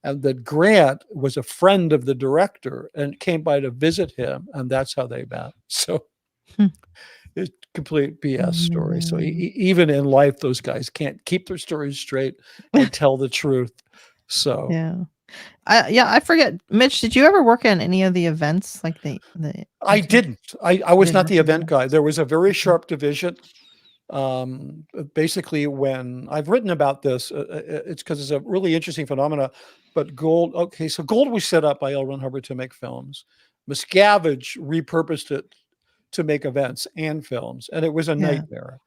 And that Grant was a friend of the director and came by to visit him. And that's how they met. So it's complete BS story. So even in life, those guys can't keep their stories straight and tell the truth. So yeah. I forget, Mitch, did you ever work on any of the events? Like I didn't. I was didn't not the work on event guy. There was a very sharp division. Basically, when I've written about this, it's because it's a really interesting phenomena. But gold was set up by L. Ron Hubbard to make films. Miscavige repurposed it to make events and films, and it was a nightmare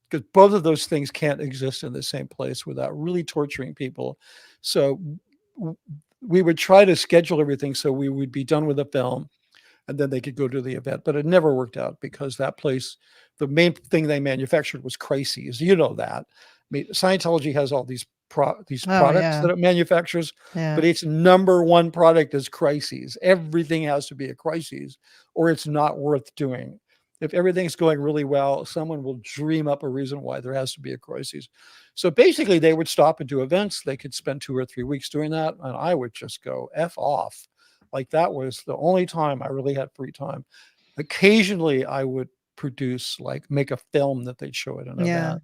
because both of those things can't exist in the same place without really torturing people. So we would try to schedule everything so we would be done with the film, and then they could go to the event. But it never worked out because that place, the main thing they manufactured was crises. You know that. I mean, Scientology has all these products that it manufactures, but its number one product is crises. Everything has to be a crisis, or it's not worth doing. If everything's going really well, someone will dream up a reason why there has to be a crisis. So basically, they would stop and do events. They could spend 2 or 3 weeks doing that, and I would just go F off. Like, that was the only time I really had free time. Occasionally, I would make a film that they'd show at an event.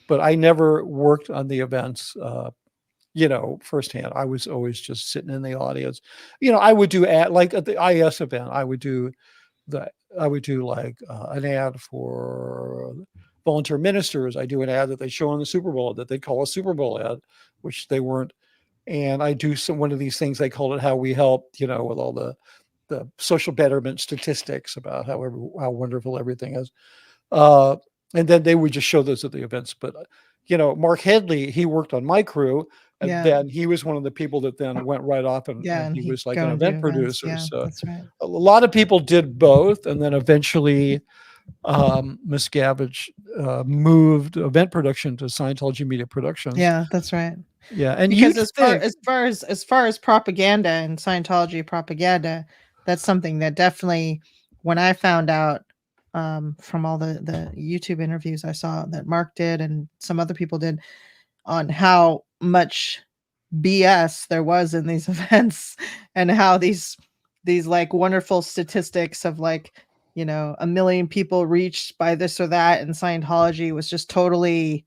But I never worked on the events, firsthand. I was always just sitting in the audience. I would do like at the IS event, I would do an ad for volunteer ministers. I do an ad that they show on the Super Bowl that they call a Super Bowl ad, which they weren't. And I do one of these things, they call it How We Help, with all the social betterment statistics about how wonderful everything is. And then they would just show those at the events. But, Mark Headley, he worked on my crew, and then he was one of the people that then went right off and he was like an event producer. So that's right. A lot of people did both. And then eventually Miscavige moved event production to Scientology Media Productions. Yeah, that's right. Yeah. And because as far as propaganda and Scientology propaganda, that's something that definitely, when I found out from all the YouTube interviews I saw that Mark did and some other people did on how much BS there was in these events and how these like wonderful statistics of like, 1 million people reached by this or that, and Scientology was just totally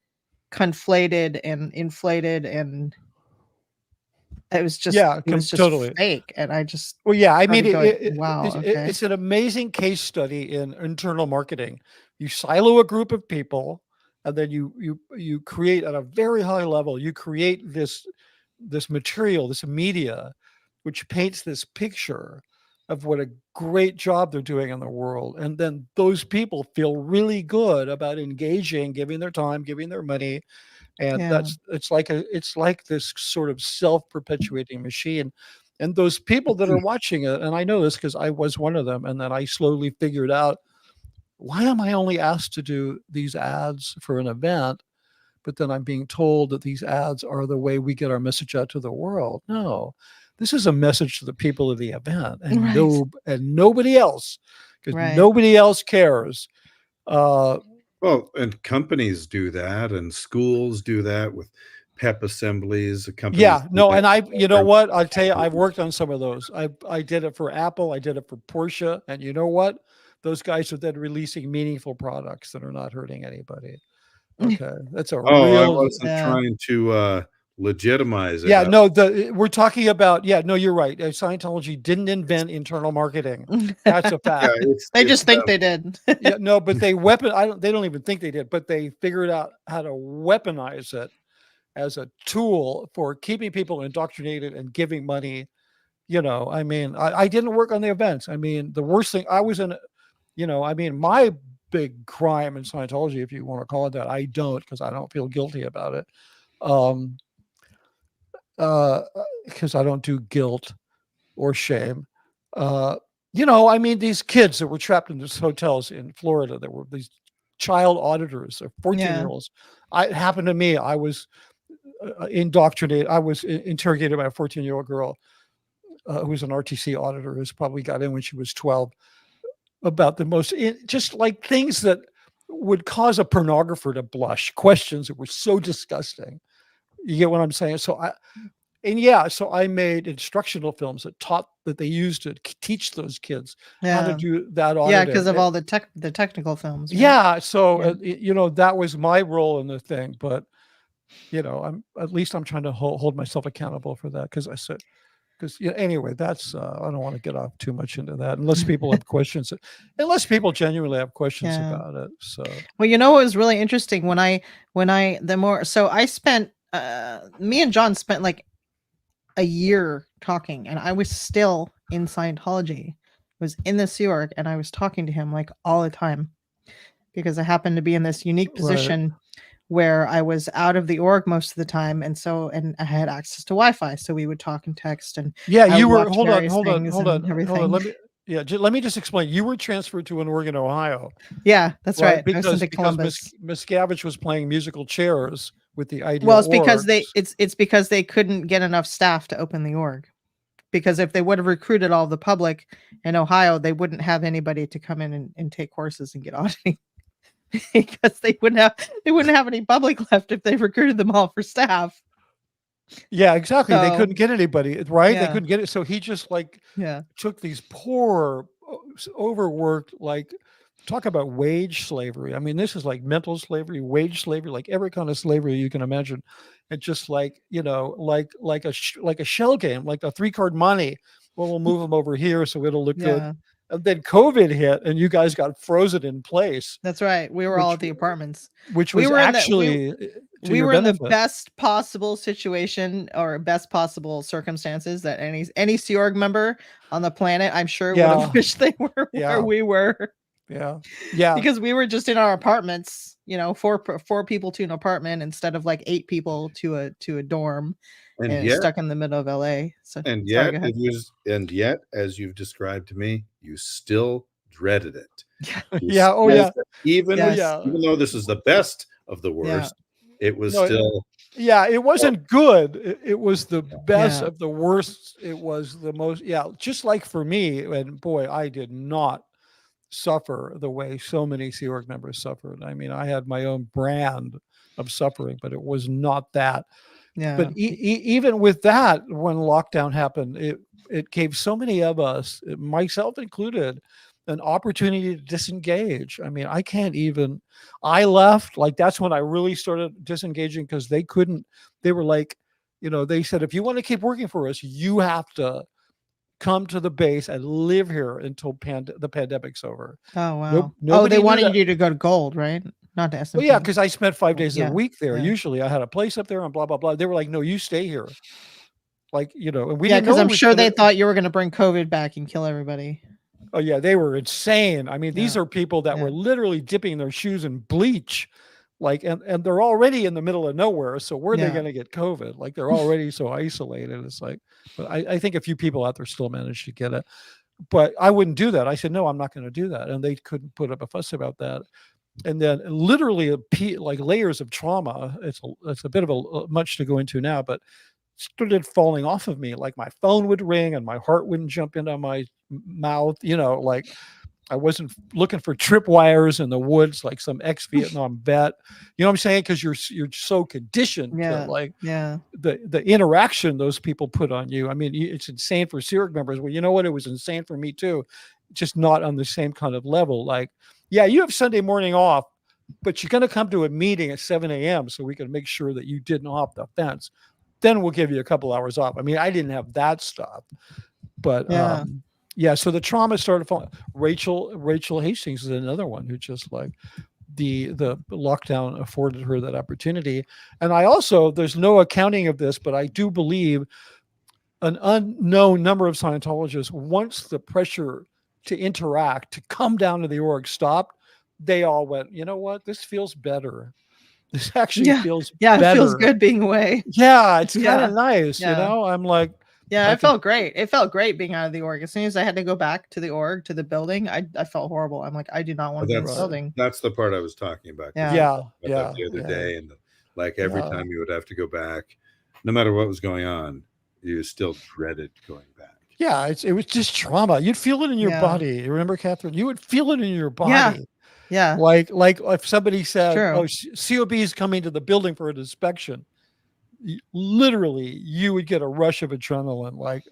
conflated and inflated, and it was just totally fake. And I just I mean, wow, it's an amazing case study in internal marketing. You silo a group of people, and then you create at a very high level. You create this material, this media, which paints this picture of what a great job they're doing in the world, and then those people feel really good about engaging, giving their time, giving their money. And it's like this sort of self-perpetuating machine. And those people that are watching it, and I know this because I was one of them, and then I slowly figured out why am I only asked to do these ads for an event, but then I'm being told that these ads are the way we get our message out to the world? No, this is a message to the people of the event, and Right. nobody else, because Right. nobody else cares. Well, and companies do that, and schools do that with pep assemblies. Companies Yeah, do no, that and with you know their- what? I'll tell you, I've worked on some of those. I did it for Apple, I did it for Porsche, and you know what? Those guys are then releasing meaningful products that are not hurting anybody. Okay, that's a Oh, I real. wasn't Yeah. trying to legitimize it. Yeah, no, we're talking about. Yeah, no, you're right. Scientology didn't invent internal marketing. That's a Yeah, fact. They just think they did. Yeah, no, but they they don't even think they did, but they figured out how to weaponize it as a tool for keeping people indoctrinated and giving money. I mean, I didn't work on the events. I mean, the worst thing I was in, I mean, my big crime in Scientology, if you want to call it that, I don't, because I don't feel guilty about it. Because I don't do guilt or shame. I mean, these kids that were trapped in these hotels in Florida, that were these child auditors or 14-year-olds. It happened to me. I was indoctrinated. I was interrogated by a 14-year-old girl who was an RTC auditor, who's probably got in when she was 12, about the most, just like things that would cause a pornographer to blush, questions that were so disgusting. You get what I'm saying? So I made instructional films that they used to teach those kids how to do that auditing. Yeah, because of all the technical films. Right? Yeah. So, that was my role in the thing, but at least I'm trying to hold myself accountable for that. Anyway, that's, I don't want to get off too much into that unless people have questions, unless people genuinely have questions about it. So, well, it was really interesting so I spent, me and John spent like a year talking, and I was still in Scientology. I was in the Sea Org, and I was talking to him like all the time because I happened to be in this unique position where I was out of the org most of the time, and I had access to Wi-Fi, so we would talk and text. And you were hold on. Let me just explain. You were transferred to an org in Ohio. Yeah, that's right. Because Columbus. Miscavige was playing musical chairs with the idea. Well, it's because they couldn't get enough staff to open the org. Because if they would have recruited all the public in Ohio, they wouldn't have anybody to come in and take courses and get auditing. Because they wouldn't have any public left if they recruited them all for staff. Yeah, exactly. They couldn't get anybody, right? Yeah. They couldn't get it. So he just took these poor, overworked, talk about wage slavery. I mean, this is like mental slavery, wage slavery, like every kind of slavery you can imagine. It's just like a shell game, like a 3-card money. Well, we'll move them over here so it'll look good. And then COVID hit, and you guys got frozen in place. That's right. We were all at the apartments, which was actually we were in the best possible situation or best possible circumstances that any Sea Org member on the planet, I'm sure, would have wished they were where we were. Yeah. Because we were just in our apartments, 4 people to an apartment instead of like 8 people to a dorm. And yet, stuck in the middle of LA. So, and yet, as you've described to me, you still dreaded it. Even though this is the best of the worst, it was still. It wasn't good. It was the best of the worst. It was the most. Just like for me, and boy, I did not suffer the way so many Sea Org members suffered. I mean, I had my own brand of suffering, but it was not that. Yeah. But even with that, when lockdown happened, it gave so many of us, myself included, an opportunity to disengage. I mean, I left, that's when I really started disengaging, because they were like, they said, if you want to keep working for us, you have to come to the base and live here until the pandemic's over. Oh, wow. They wanted you to go to gold, right? Not to S&P. Well, yeah, because I spent 5 days a week there. Usually I had a place up there and blah, blah, blah. They were like, no, you stay here. And we didn't know. Because I'm sure they thought you were going to bring COVID back and kill everybody. Oh, yeah, they were insane. I mean, these are people that were literally dipping their shoes in bleach. And they're already in the middle of nowhere. So where are they going to get COVID? They're already so isolated. It's but I think a few people out there still managed to get it. but I wouldn't do that. I said, no, I'm not going to do that. And they couldn't put up a fuss about that. And then literally like layers of trauma. It's a bit of a much to go into now, but started falling off of me. Like my phone would ring and my heart wouldn't jump into my mouth, like I wasn't looking for tripwires in the woods like some ex-Vietnam vet. You know what I'm saying? Because you're so conditioned to like the interaction those people put on you. I mean, it's insane for SEERG members. Well, you know what? It was insane for me too. Just not on the same kind of level. Like, yeah, you have Sunday morning off, but you're going to come to a meeting at 7 a.m. so we can make sure that you didn't hop the fence. Then we'll give you a couple hours off. I mean, I didn't have that stuff, but yeah. So the trauma started falling. Rachel Hastings is another one who just like the lockdown afforded her that opportunity. And I also, there's no accounting of this, but I do believe an unknown number of Scientologists, once the pressure to interact, to come down to the org stopped, they all went, you know what? This feels better. This actually feels better. It feels good being away. Yeah, it's kind of nice, I'm like, it felt great. It felt great being out of the org. As soon as I had to go back to the org, to the building, I felt horrible. I'm like, I do not want to be in the building. That's the part I was talking about. Yeah. The other day, and like every time you would have to go back, no matter what was going on, you still dreaded going back. Yeah, it was just trauma. You'd feel it in your body. You remember, Catherine? You would feel it in your body. Yeah. Like if somebody said, "Oh, COB is coming to the building for an inspection," literally, you would get a rush of adrenaline. Like,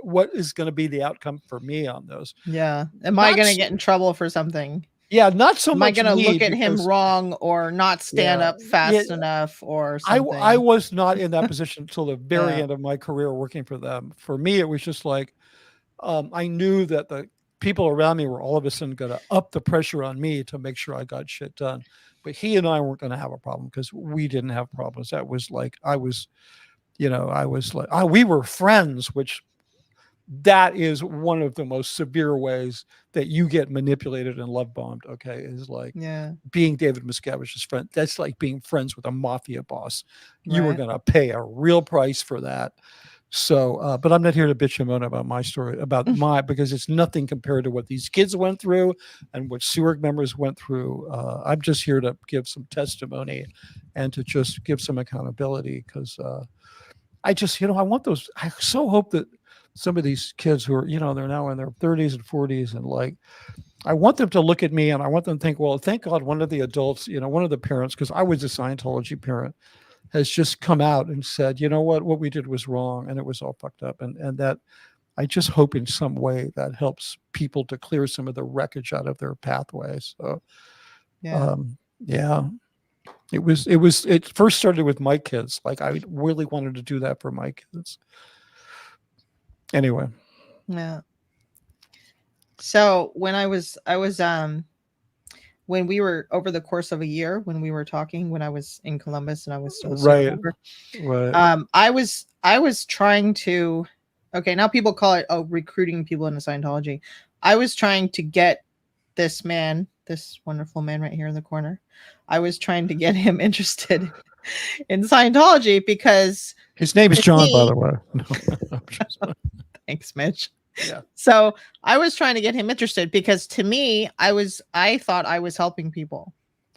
what is going to be the outcome for me on those? Yeah. Am I going to get in trouble for something? Yeah, not so much. Am I going to look at him wrong or not stand up fast enough or something? I was not in that position until the very end of my career working for them. For me, it was just like, I knew that the people around me were all of a sudden going to up the pressure on me to make sure I got shit done. But he and I weren't going to have a problem because we didn't have problems. That was like, we were friends, which that is one of the most severe ways that you get manipulated and love bombed. Okay. Is like being David Miscavige's friend. That's like being friends with a mafia boss. You were going to pay a real price for that. So, but I'm not here to bitch and moan about my story, because it's nothing compared to what these kids went through and what SEERG members went through. I'm just here to give some testimony and to just give some accountability because I just, I want those. I so hope that some of these kids who are, they're now in their 30s and 40s and like, I want them to look at me and I want them to think, well, thank God one of the adults, one of the parents, because I was a Scientology parent, has just come out and said, you know what we did was wrong and it was all fucked up. And that I just hope in some way that helps people to clear some of the wreckage out of their pathways. So, it first started with my kids. Like I really wanted to do that for my kids. Anyway. Yeah. So when when we were over the course of a year, when we were talking, when I was in Columbus and I was still right. I was trying to, now people call it recruiting people into Scientology. I was trying to get this wonderful man right here in the corner. I was trying to get him interested in Scientology because his name is John, by the way. Thanks, Mitch. Yeah. So I was trying to get him interested because to me, I thought I was helping people.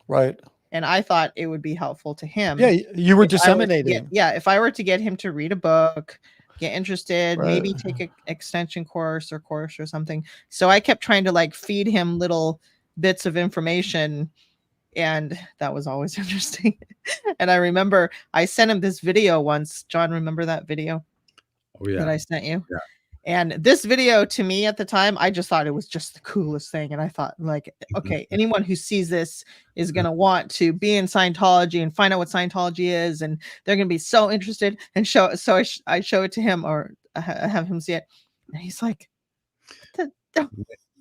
Right. And I thought it would be helpful to him. Yeah. You were disseminating. If I were to get him to read a book, get interested, maybe take an extension course or something. So I kept trying to like feed him little bits of information. And that was always interesting. And I remember I sent him this video once. John, remember that video? Oh, yeah. That I sent you? Yeah. And this video to me at the time, I just thought it was just the coolest thing. And I thought like, okay, anyone who sees this is going to want to be in Scientology and find out what Scientology is. And they're going to be so interested and so I show it to him or have him see it. And he's like,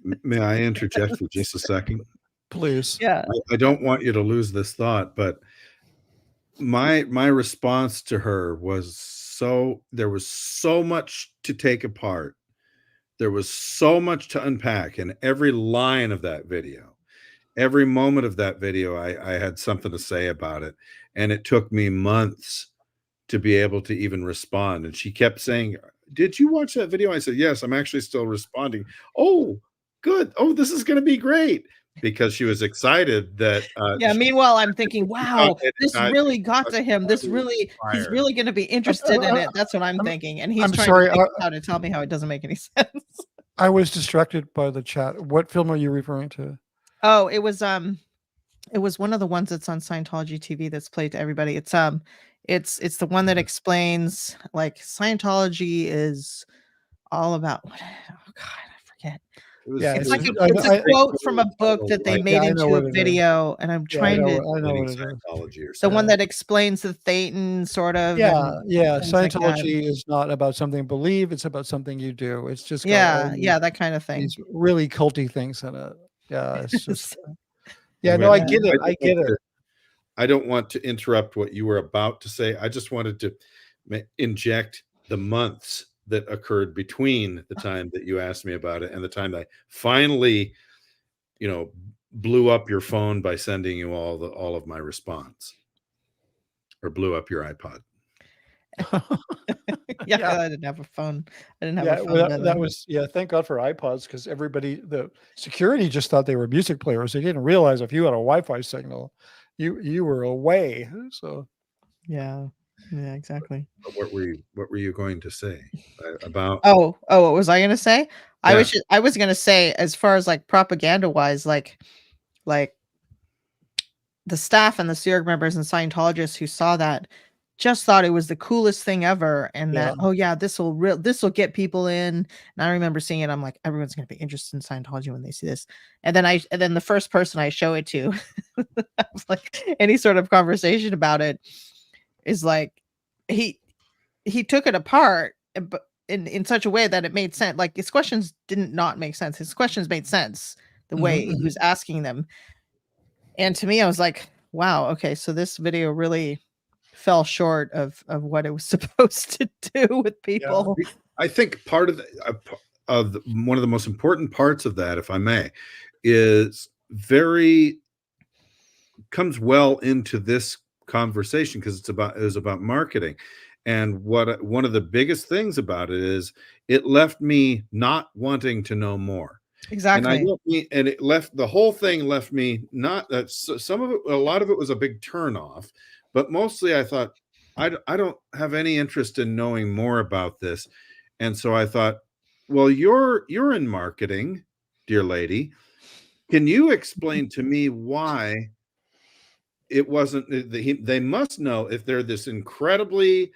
may I interject for just a second? Please. Yeah. I don't want you to lose this thought, but my response to her was, there was so much to take apart. There was so much to unpack in every line of that video. Every moment of that video, I had something to say about it. And it took me months to be able to even respond. And she kept saying, did you watch that video? I said, yes, I'm actually still responding. Oh, good. Oh, this is going to be great. Because she was excited that yeah. Meanwhile, I'm thinking, thought wow, this I really got to him. This was really, he's inspired. really going to be interested in it. That's what I'm thinking. And he's I'm trying sorry, to figure out how to tell me how it doesn't make any sense. I was distracted by the chat. What film are you referring to? Oh, it was one of the ones that's on Scientology TV that's played to everybody. It's the one that explains like Scientology is all about what, oh God, I forget. Yeah, It's like it's a quote from a book that they made I know into what a it is. video, and I'm Yeah, I trying to know what it is. Scientology or the something. one that explains the Thetan sort of. Yeah, and yeah. things like that. Scientology is not about something you believe; it's about something you do. It's just got all Yeah, that kind of thing. these really culty things in it. Yeah, it's just. Yeah, Anyway, no, I get it. I get it. I don't want to interrupt what you were about to say. I just wanted to inject the months that occurred between the time that you asked me about it and the time I finally, blew up your phone by sending you all of my response, or blew up your iPod. Yeah, I didn't have a phone. I didn't have a phone. Well, that was thank God for iPods, because everybody, the security just thought they were music players. They didn't realize if you had a Wi-Fi signal, you were away. So yeah, exactly. What were you going to say about? Oh, what was I going to say? Yeah. I was going to say, as far as like propaganda wise, like the staff and the Sea Org members and Scientologists who saw that just thought it was the coolest thing ever, and that this will get people in. And I remember seeing it. I'm like, everyone's going to be interested in Scientology when they see this. And then the first person I show it to, I was like, any sort of conversation about it is like, he took it apart, but in such a way that it made sense. Like, his questions didn't not make sense. His questions made sense the way he was asking them. And to me, I was like, wow, okay, so this video really fell short of what it was supposed to do with people. Yeah. I think part of one of the most important parts of that, if I may, comes well into this conversation, because it was about marketing. And one of the biggest things about it is it left me not wanting to know more. Exactly. And the whole thing left me not that some of it, a lot of it was a big turnoff, but mostly I thought, I don't have any interest in knowing more about this. And so I thought, well, you're in marketing, dear lady. Can you explain to me why it wasn't, they must know if they're this incredibly,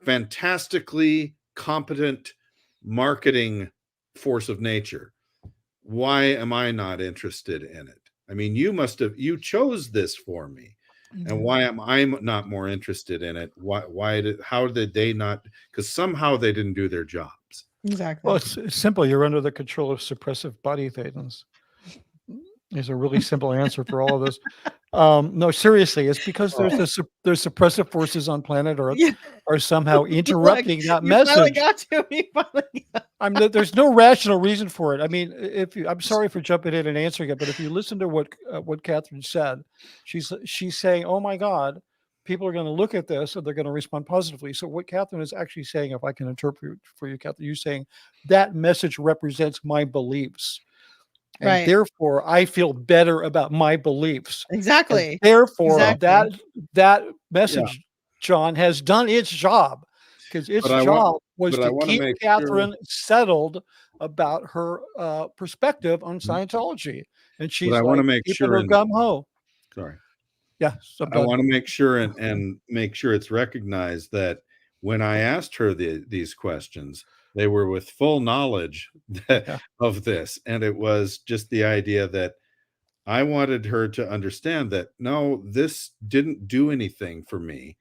fantastically competent marketing force of nature. Why am I not interested in it? I mean, you chose this for me. And why am I not more interested in it? How did they not? Because somehow they didn't do their jobs. Exactly. Well, it's simple. You're under the control of suppressive body thetans. There's a really simple answer for all of this. No, seriously, it's because there's suppressive forces on planet Earth are somehow interrupting that message. There's no rational reason for it. I mean, I'm sorry for jumping in and answering it, but if you listen to what Katherine said, she's saying, "Oh my God, people are going to look at this and they're going to respond positively." So what Katherine is actually saying, if I can interpret for you, Katherine, you're saying that message represents my beliefs. And therefore, I feel better about my beliefs. Exactly. And therefore, that message, John, has done its job, because its job was to keep Katherine settled about her perspective on Scientology. And she's I want to make sure gum-ho. Sorry. Yeah. I want to make sure and make sure it's recognized that when I asked her these questions, they were with full knowledge of this. And it was just the idea that I wanted her to understand that, no, this didn't do anything for me.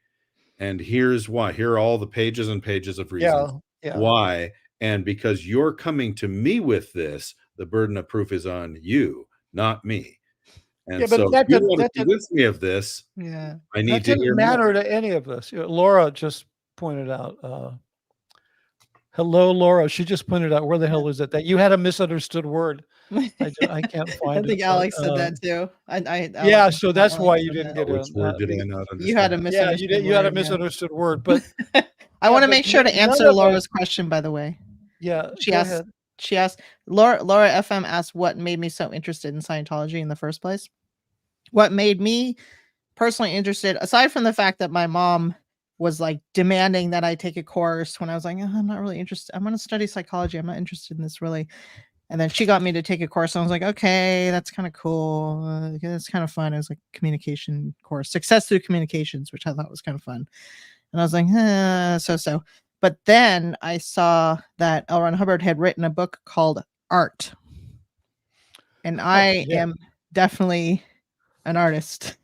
And here's why. Here are all the pages and pages of reasons why. And because you're coming to me with this, the burden of proof is on you, not me. And so if you want to convince me of this, I need to hear matter to any of this. Laura just pointed out, hello, Laura. She just pointed out, where the hell is it? That you had a misunderstood word. I can't find it. I think Alex said that too. So that's why you didn't get it. Which word did I not understand? You had a misunderstood word. You had a misunderstood word, but I Yeah, want to but make sure to none answer of Laura's question, by the way. Yeah, She go asked, ahead. Laura FM asked what made me so interested in Scientology in the first place. What made me personally interested, aside from the fact that my mom was like demanding that I take a course when I was like, "Oh, I'm not really interested. I'm going to study psychology. I'm not interested in this really." And then she got me to take a course. And I was like, okay, that's kind of cool. It's kind of fun. It was like a communication course, success through communications, which I thought was kind of fun. And I was like, so. But then I saw that L. Ron Hubbard had written a book called Art. And I am definitely an artist.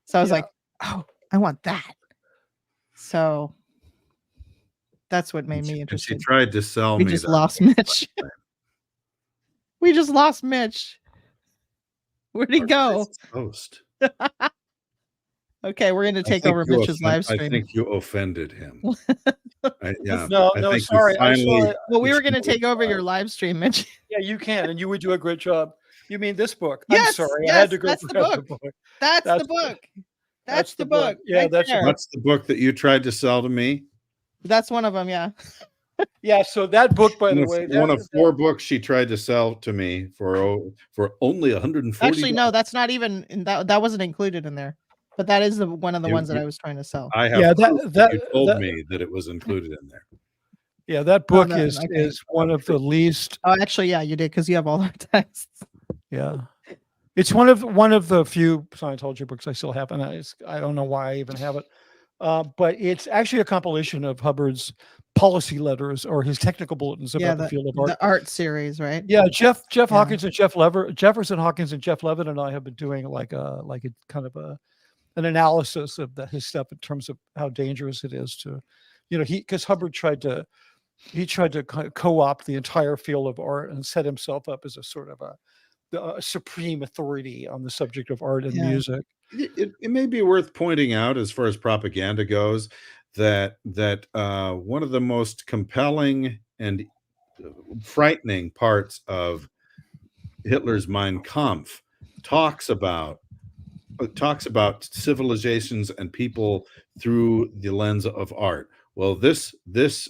So I was like, oh, I want that. So that's what made me interested. And she tried to sell we me just that. lost Mitch. We just lost Mitch. Where'd he go? Host. Okay, we're going to take over Mitch's live stream. I think you offended him. Yeah. No, I think sorry. Finally, well, we were going to take over your live stream, Mitch. Yeah, you can, and you would do a great job. You mean this book? Yes, I'm sorry, yes, I had to go that's grab the book. That's the book. That's the book. Yeah, right that's there. What's the book that you tried to sell to me? That's one of them. Yeah. Yeah. So that book, by the way, one of 4 books she tried to sell to me for only $140. Actually, no, that's not even that wasn't included in there. But that is one of the ones that I was trying to sell. I have. Yeah, you told me that it was included in there. Yeah, that book is one of the least. Oh, actually, yeah, you did because you have all the texts. Yeah, it's one of the few Scientology books I still have, and I don't know why I even have it. But it's actually a compilation of Hubbard's policy letters or his technical bulletins about the field of art. The art series, right? Yeah, Jeff Hawkins and Jefferson Hawkins and Jeff Levitt and I have been doing like a kind of an analysis of his stuff in terms of how dangerous it is to, because Hubbard tried to kind of co-opt the entire field of art and set himself up as a sort of a supreme authority on the subject of art and music. It may be worth pointing out, as far as propaganda goes, that one of the most compelling and frightening parts of Hitler's Mein Kampf talks about civilizations and people through the lens of art. Well, this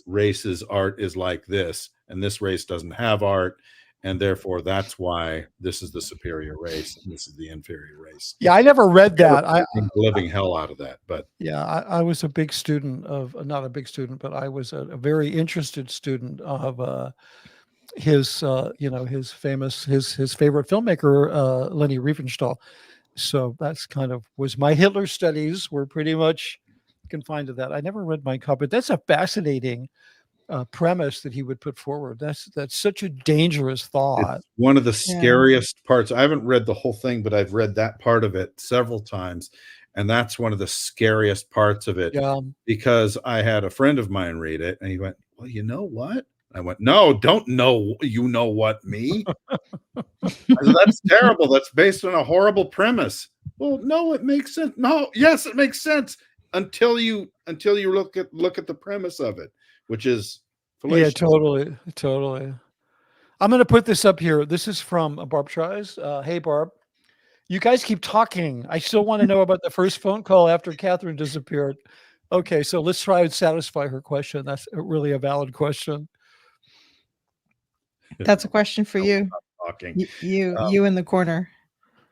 race's art is like this, and this race doesn't have art, and therefore that's why this is the superior race and this is the inferior race. Yeah, I never read that. I living hell out of that, but yeah, I was a big student of, not a big student, but I was a very interested student of his his favorite filmmaker, Leni Riefenstahl. So that's kind of was my Hitler studies were pretty much confined to that. I never read Mein Kampf, but that's a fascinating premise that he would put forward. That's such a dangerous thought. It's one of the scariest parts. I haven't read the whole thing, but I've read that part of it several times, and that's one of the scariest parts of it. Yeah. Because I had a friend of mine read it, and he went, "Well, you know what?" I went, "No, don't know. You know what, me?" I said, "That's terrible. That's based on a horrible premise." Well, no, it makes sense. No, yes, it makes sense until you look at the premise of it, which is fallacious. Yeah, totally. I'm going to put this up here. This is from Barb Tries. Hey, Barb, you guys keep talking. I still want to know about the first phone call after Katherine disappeared. Okay, so let's try and satisfy her question. That's really a valid question. That's a question for you. Talking. You in the corner.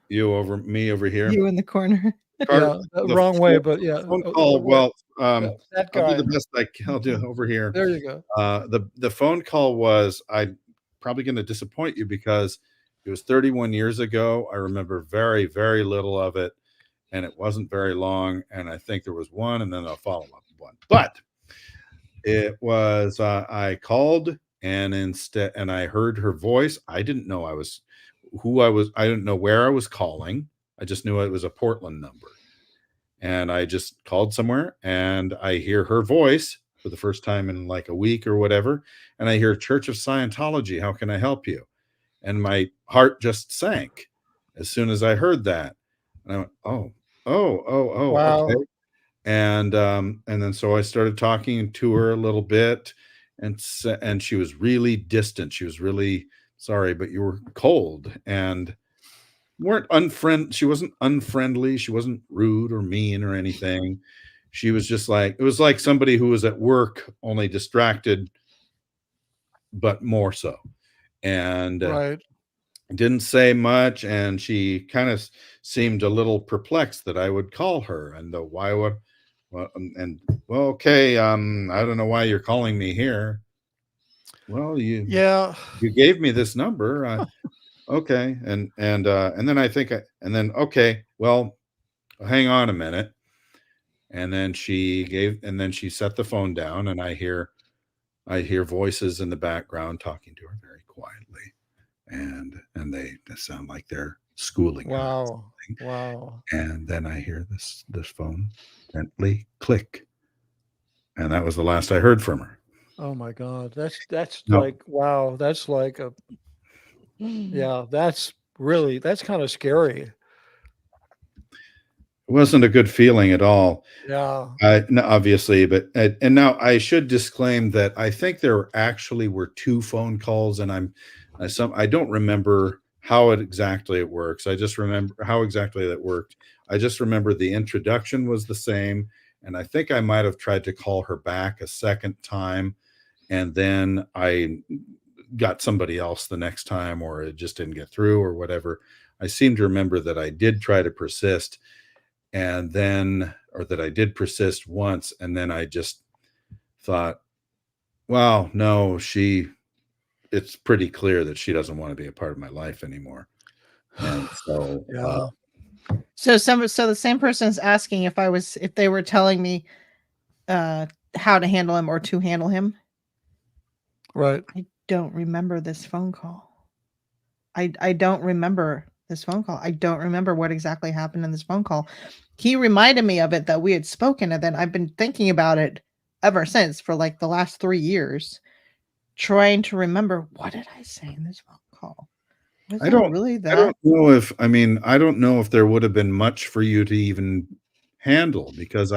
You over me over here. You in the corner. Yeah, wrong way, but yeah. Phone call. Well, that guy. I'll do the best I can. I'll do over here. There you go. The phone call was, I'm probably going to disappoint you because it was 31 years ago. I remember very, very little of it, and it wasn't very long. And I think there was one, and then a follow-up one. But it was I called, and I heard her voice. I didn't know who I was. I didn't know where I was calling. I just knew it was a Portland number. And I just called somewhere, and I hear her voice for the first time in like a week or whatever. And I hear Church of Scientology. How can I help you? And my heart just sank as soon as I heard that. And I went, oh, wow. Okay. And then so I started talking to her a little bit, and she was really distant. She was really, sorry, but you were cold, and she wasn't unfriendly. She wasn't rude or mean or anything. she was just like, it was like somebody who was at work, only distracted, but more so. And Right. didn't say much. And she kind of seemed a little perplexed that I would call her. And why would, well, well, okay, I don't know why you're calling me here. Well, Yeah. you gave me this number. Okay. And then and then, okay, well, hang on a minute. And then she set the phone down, and I hear voices in the background talking to her very quietly. And they sound like they're schooling her. Wow. Wow. And then I hear this phone gently click. And that was the last I heard from her. Oh my God. That's No. like, wow. That's like a, yeah, that's kind of scary. It wasn't a good feeling at all. Yeah. No, obviously, but and now I should disclaim that I think there actually were 2 phone calls, and I don't remember how exactly it works. I just remember how exactly that worked. I just remember the introduction was the same, and I think I might have tried to call her back a second time, and then I got somebody else the next time, or it just didn't get through or whatever. I seem to remember that I did try to persist, and then, or that I did persist once, and then I just thought, well, no, it's pretty clear that she doesn't want to be a part of my life anymore. And so, Yeah. So the same person is asking if they were telling me how to handle him or to handle him. Right. I don't remember this phone call. I don't remember this phone call. I don't remember what exactly happened in this phone call. He reminded me of it, that we had spoken, and then I've been thinking about it ever since for like the last 3 years, trying to remember, what did I say in this phone call? Was I don't know if there would have been much for you to even handle, because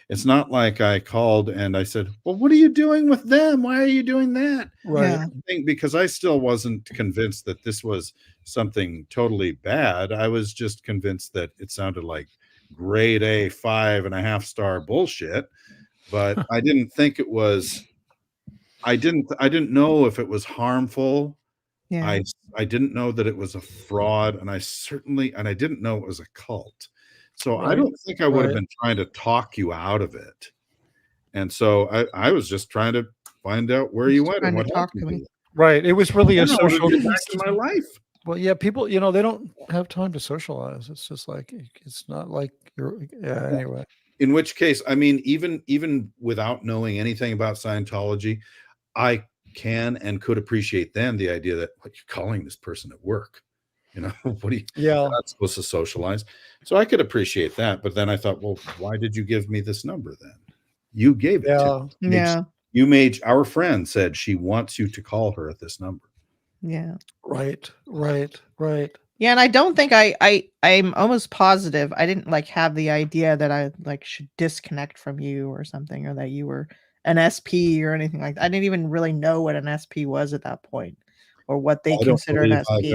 it's not like I called and I said, well, what are you doing with them? Why are you doing that? Right. Yeah. I think because I still wasn't convinced that this was something totally bad. I was just convinced that it sounded like grade A 5.5-star bullshit, but I didn't think it was, I didn't know if it was harmful. Yeah. I didn't know that it was a fraud, and I didn't know it was a cult. So I Right. don't think I would have Right. been trying to talk you out of it. And so I was just trying to find out where you went and Trying what to talk happened to to me. you. Right. It was really I a don't want social. to get back to my life. Well, yeah, people, they don't have time to socialize. It's just like, it's not like anyway. In which case, I mean, even without knowing anything about Scientology, I can and could appreciate then the idea that, what, you're calling this person at work, what are you, Yeah. you're not supposed to socialize. So I could appreciate that. But then I thought, well, why did you give me this number then? You gave it to me. Yeah. Our friend said she wants you to call her at this number. Yeah. Right. Yeah, and I don't think I'm almost positive I didn't like have the idea that I like should disconnect from you or something, or that you were an SP or anything like that. I didn't even really know what an SP was at that point, or what they consider an SP.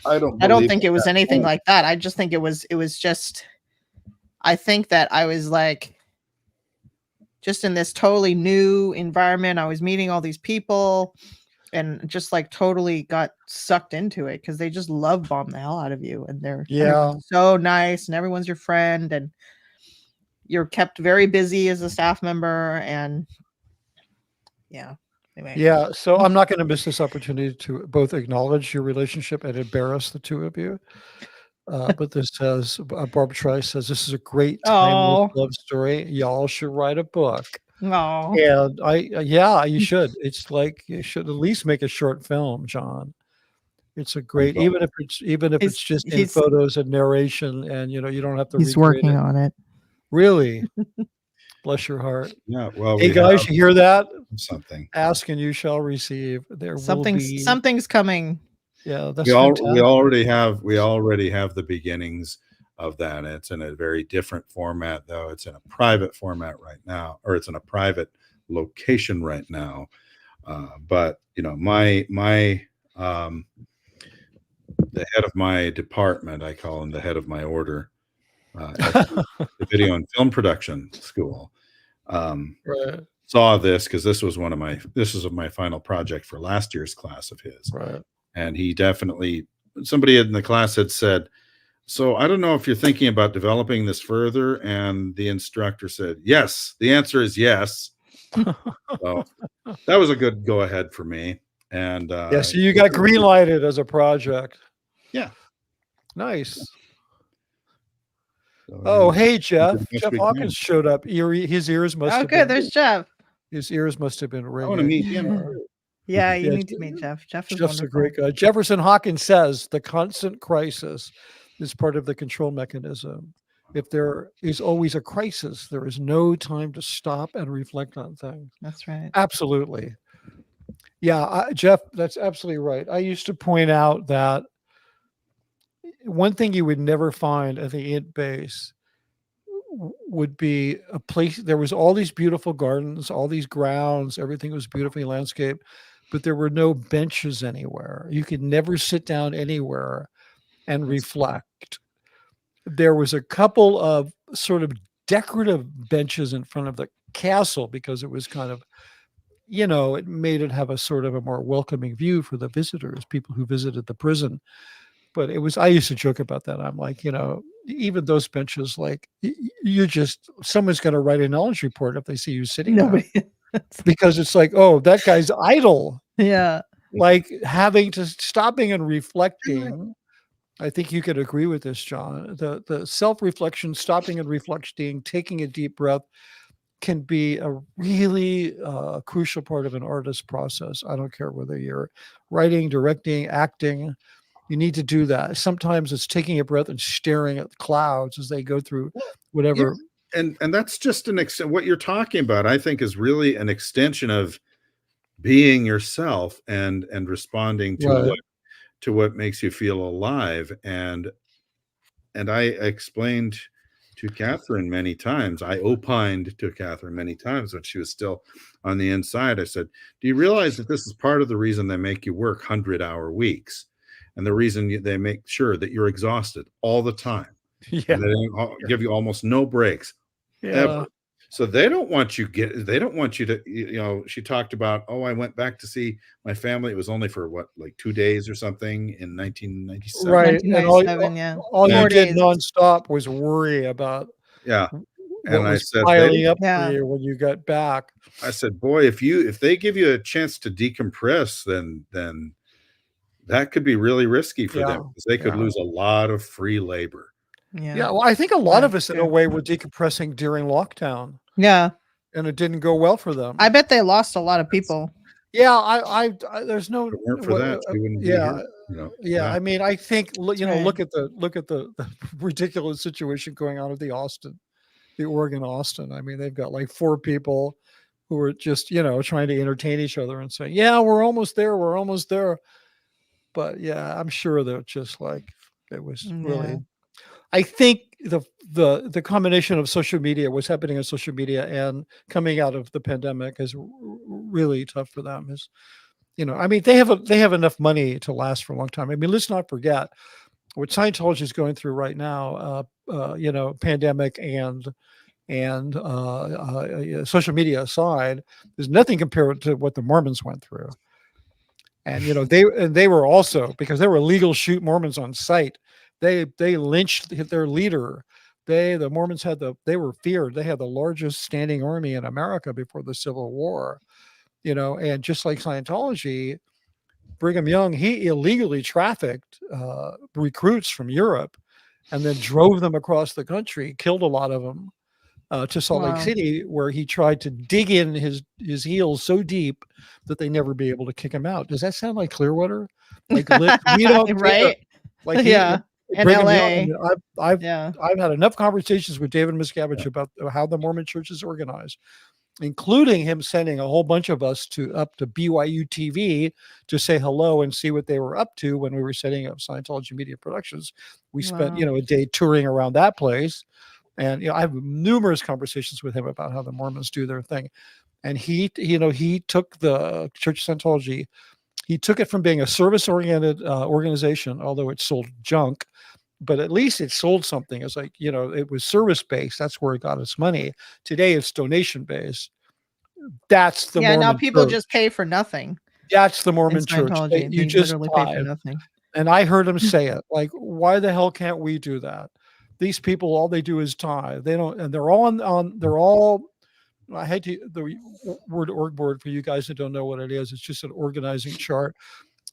I don't think it was anything like that. I just think it was just, I think that I was like just in this totally new environment. I was meeting all these people and just like totally got sucked into it, because they just love bomb the hell out of you, and everyone's so nice, and everyone's your friend, and you're kept very busy as a staff member. And yeah, anyway. Yeah. So I'm not going to miss this opportunity to both acknowledge your relationship and embarrass the two of you. But this says, Barb Trice says, this is a great timeless love story. Y'all should write a book. No. And you should. It's like, you should at least make a short film, John. It's a great, even if it's just in photos and narration, and you don't have to. He's working on it. Really, bless your heart. Yeah. Well, hey guys, you hear that? Something. Ask and you shall receive. Something's coming. Yeah, that's we already have the beginnings of that. It's in a very different format, though. It's in a private format right now, or it's in a private location right now. But the head of my department, I call him the head of my order, at the video and film production school. Right. Saw this because this was my final project for last year's class of his. Right. And he definitely, somebody in the class had said, so I don't know if you're thinking about developing this further. And the instructor said, yes, the answer is yes. So that was a good go ahead for me. And Yeah, so you got green lighted as a project. Yeah. Nice. So, Oh, hey, Jeff. Yes, Jeff we Hawkins showed up. His ears must Oh, have good. been, There's Jeff. his ears must have been I want to ringing. meet him. Yeah, you Yeah, need to meet Jeff. Jeff is Jeff's wonderful. a great guy. Jefferson Hawkins says the constant crisis is part of the control mechanism. If there is always a crisis, there is no time to stop and reflect on things. That's right. Absolutely. Yeah, Jeff, that's absolutely right. I used to point out that one thing you would never find at the Int base would be a place. There was all these beautiful gardens, all these grounds, everything was beautifully landscaped, but there were no benches anywhere. You could never sit down anywhere and reflect. There was a couple of sort of decorative benches in front of the castle because it was kind of, it made it have a sort of a more welcoming view for the visitors, people who visited the prison. But I used to joke about that. I'm like, even those benches, like someone's going to write a knowledge report if they see you sitting there. Because it's like, oh, that guy's idle. Yeah. Like stopping and reflecting. I think you could agree with this, John. The self-reflection, stopping and reflecting, taking a deep breath can be a really crucial part of an artist's process. I don't care whether you're writing, directing, acting. You need to do that. Sometimes it's taking a breath and staring at the clouds as they go through whatever. Yeah. And that's just what you're talking about, I think, is really an extension of being yourself and responding to what makes you feel alive. And I explained to Katherine many times, I opined to Katherine many times when she was still on the inside. I said, do you realize that this is part of the reason they make you work 100-hour weeks? And the reason they make sure that you're exhausted all the time. Yeah. And they don't give you almost no breaks ever. So they don't want you to, she talked about, I went back to see my family. It was only for like 2 days or something in 1997. Right. And all you did nonstop was worry about and I said piling up for you when you got back. I said, boy, if they give you a chance to decompress, then that could be really risky for them because they could lose a lot of free labor. Yeah. Well, I think a lot of us in a way were decompressing during lockdown. Yeah. And it didn't go well for them. I bet they lost a lot of people. Yeah. I there's no, for that. We wouldn't be here, yeah. I mean, I think, look at the ridiculous situation going on at the Oregon Austin. I mean, they've got like 4 people who are just, trying to entertain each other and say, yeah, we're almost there. We're almost there. But yeah, I'm sure that just like, it was really, I think the combination of social media, what's happening on social media and coming out of the pandemic is really tough for them. I mean, they have enough money to last for a long time. I mean, let's not forget what Scientology is going through right now, pandemic and social media aside, there's nothing compared to what the Mormons went through. And, they were also, because they were illegal shoot Mormons on site. They lynched their leader. The Mormons they were feared. They had the largest standing army in America before the Civil War, and just like Scientology, Brigham Young, he illegally trafficked recruits from Europe and then drove them across the country, killed a lot of them to Salt Lake City, where he tried to dig in his heels so deep that they never be able to kick him out. Does that sound like Clearwater? Like we don't right? Like in LA. I've had enough conversations with David Miscavige about how the Mormon Church is organized, including him sending a whole bunch of us up to BYU TV to say hello and see what they were up to when we were setting up Scientology Media Productions. We spent a day touring around that place, and I have numerous conversations with him about how the Mormons do their thing. And he took the Church of Scientology. He took it from being a service-oriented organization, although it sold junk, but at least it sold something. It's like, you know, it was service based. That's where it got its money. Today it's donation based. That's the Yeah, now Mormon people church. just pay for nothing That's the in Mormon church. Scientology. You They just literally pay for tithe. nothing. And I heard him say it, like, why the hell can't we do that? These people, all they do is tithe. They don't, and they're all they're all, I hate to, the word org board for you guys that don't know what it is. It's just an organizing chart.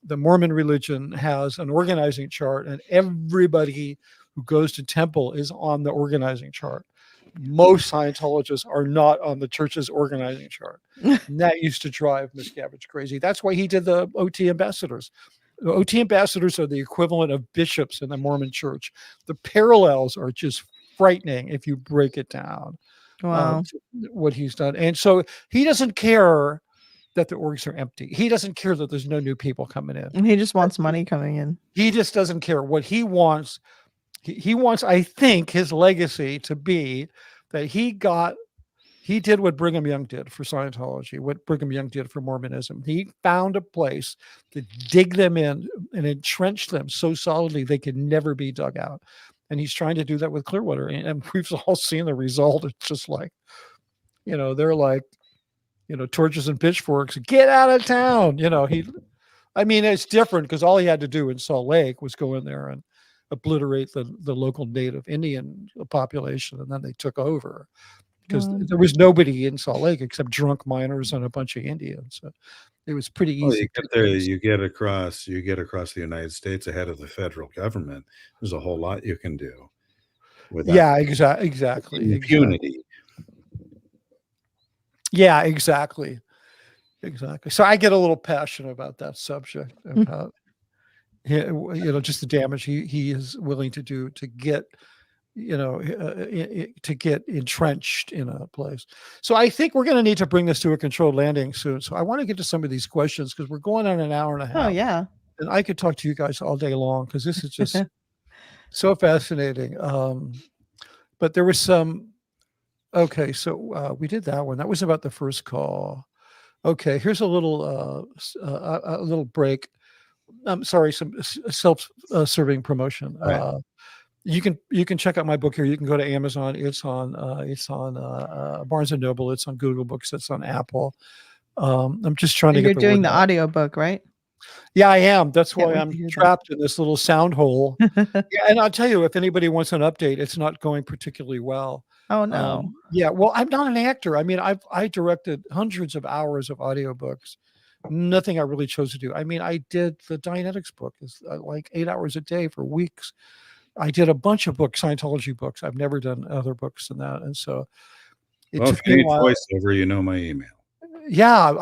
The Mormon religion has an organizing chart, and everybody who goes to temple is on the organizing chart. Most Scientologists are not on the church's organizing chart. And that used to drive Miscavige crazy. That's why he did the OT ambassadors. The OT ambassadors are the equivalent of bishops in the Mormon church. The parallels are just frightening if you break it down. Wow. What he's done. And so he doesn't care that the orgs are empty. He doesn't care that there's no new people coming in. And he just wants money coming in. He just doesn't care. What he wants, he wants, I think, his legacy to be that he did what Brigham Young did for Scientology, what Brigham Young did for Mormonism. He found a place to dig them in and entrench them so solidly they could never be dug out. And he's trying to do that with Clearwater. And we've all seen the result. It's just like, you know, they're like, you know, torches and pitchforks, get out of town. You know, I mean, it's different because all he had to do in Salt Lake was go in there and obliterate the local native Indian population. And then they took over because there was nobody in Salt Lake except drunk miners and a bunch of Indians. So it was pretty easy. Well, you get there, you get across the United States ahead of the federal government. There's a whole lot you can do. Yeah, exactly. Impunity. Yeah, exactly. So I get a little passionate about that subject, about you know, just the damage he is willing to do to get, you know, to get entrenched in a place. So I think we're going to need to bring this to a controlled landing soon. So I want to get to some of these questions because we're going on an hour and a half. Oh yeah. And I could talk to you guys all day long because this is just so fascinating. But there was some. Okay, so we did that one. That was about the first call. Okay, here's a little break. I'm sorry, some self-serving promotion. Right. You can check out my book here. You can go to Amazon. It's on Barnes and Noble. It's on Google Books. It's on Apple. I'm just trying to get. You're doing the audio book, right? Yeah, I am. That's why I'm trapped in this little sound hole. Yeah, and I'll tell you, if anybody wants an update, it's not going particularly well. Oh no. Yeah, well, I'm not an actor. I mean, I directed hundreds of hours of audiobooks. Nothing I really chose to do. I mean, I did the Dianetics book, is like 8 hours a day for weeks. I did a bunch of books, Scientology books. I've never done other books than that, and so If you need voiceover, you know my email. Yeah,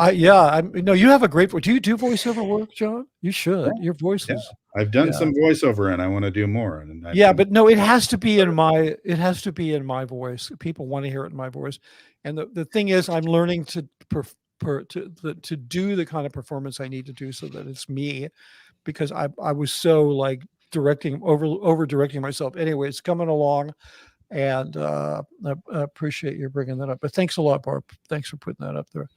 no, you have a great voice. Do you do voiceover work, John? You should. Your voice is. I've done some voiceover, and I want to do more. And but no, it has to be in my. It has to be in my voice. People want to hear it in my voice, and the thing is, I'm learning to do the kind of performance I need to do so that it's me, because I was so like over directing myself. Anyway, it's coming along. And I appreciate you bringing that up. But thanks a lot, Barb. Thanks for putting that up there.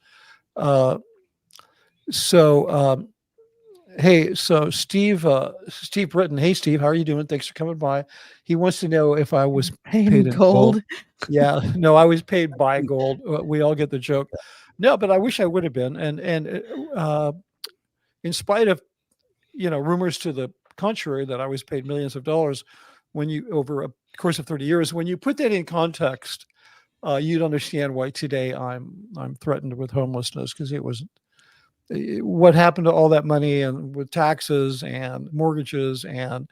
Hey, so Steve Britton. Hey, Steve, how are you doing? Thanks for coming by. He wants to know if I was paid in gold. Yeah, no, I was paid by gold. We all get the joke. No, but I wish I would have been. And in spite of, you know, rumors to the contrary that I was paid millions of dollars, when you over a course of 30 years, when you put that in context, you'd understand why today I'm threatened with homelessness, because what happened to all that money, and with taxes and mortgages and,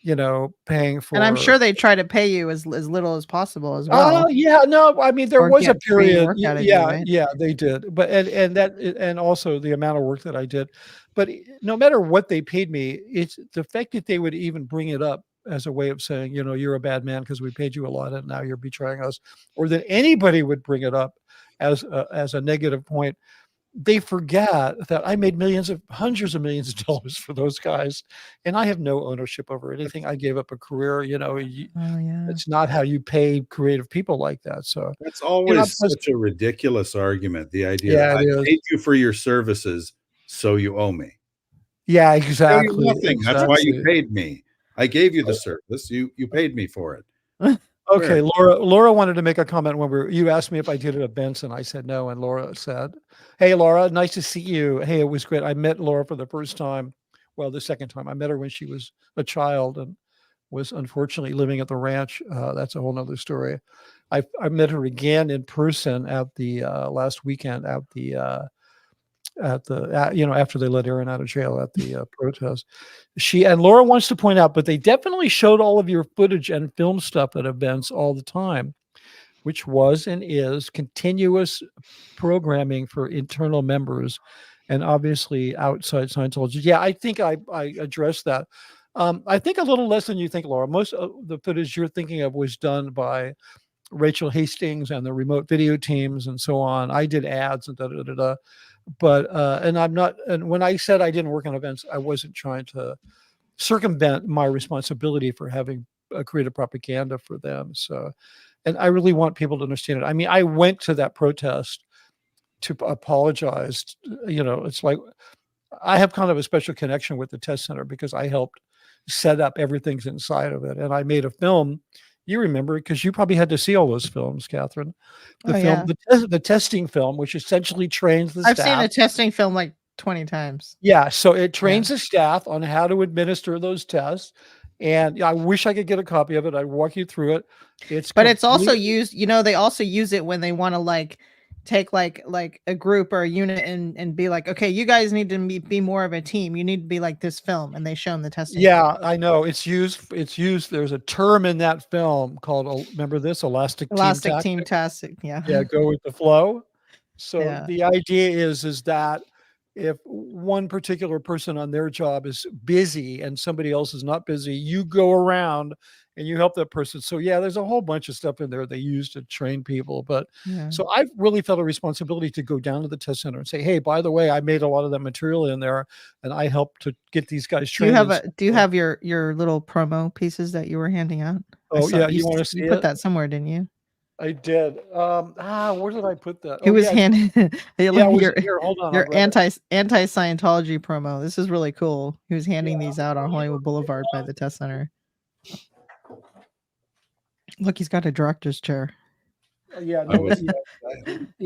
you know, paying for. And I'm sure they try to pay you as little as possible as well. Oh yeah, no, I mean, there was a period. Yeah, yeah, they did. But and also the amount of work that I did. But no matter what they paid me, it's the fact that they would even bring it up as a way of saying, you know, you're a bad man because we paid you a lot and now you're betraying us, or that anybody would bring it up as a negative point. They forget that I made hundreds of millions of dollars for those guys, and I have no ownership over anything. I gave up a career. You know, it's not how you pay creative people like that. So that's always such a ridiculous argument. The idea that I paid you for your services, so you owe me. Yeah, exactly. Nothing. That's why you paid me. I gave you the service. You paid me for it. Okay, Where? Laura wanted to make a comment when you asked me if I did it at Benson. I said no, and Laura said, "Hey, Laura, nice to see you. Hey, it was great. I met Laura for the first time. Well, the second time I met her when she was a child and was unfortunately living at the ranch. That's a whole nother story. I met her again in person at the last weekend at the after they let Aaron out of jail at the protest. She and Laura wants to point out, but they definitely showed all of your footage and film stuff at events all the time, which was and is continuous programming for internal members and obviously outside Scientology. Yeah, I think I addressed that. I think a little less than you think, Laura. Most of the footage you're thinking of was done by Rachel Hastings and the remote video teams and so on. I did ads and da da da da. But and I'm not. And when I said I didn't work on events, I wasn't trying to circumvent my responsibility for having creative propaganda for them. So, and I really want people to understand it. I mean, I went to that protest to apologize. It's like I have kind of a special connection with the test center because I helped set up everything's inside of it, and I made a film. You remember because you probably had to see all those films, Catherine. The film, the testing film, which essentially trains the staff. I've seen a testing film like 20 times. Yeah, so it trains the staff on how to administer those tests. And I wish I could get a copy of it. I'd walk you through it. It's also used, they also use it when they want to like take like a group or a unit and be like, okay, you guys need to be more of a team. You need to be like this film, and they show them the testing. Yeah, I know. It's used. There's a term in that film called, remember this, elastic team tactic. Yeah. Yeah, go with the flow. So the idea is that if one particular person on their job is busy and somebody else is not busy, you go around and you help that person. So yeah, there's a whole bunch of stuff in there they use to train people. But so I've really felt a responsibility to go down to the test center and say, hey, by the way, I made a lot of that material in there and I helped to get these guys trained. Do you have your little promo pieces that you were handing out? Oh yeah, you want to see you put that somewhere, didn't you? I did. Where did I put that? He was handing here, hold on. Your anti-Scientology promo. This is really cool. He was handing these out on Hollywood Boulevard by the test center. Look, he's got a director's chair. Yeah.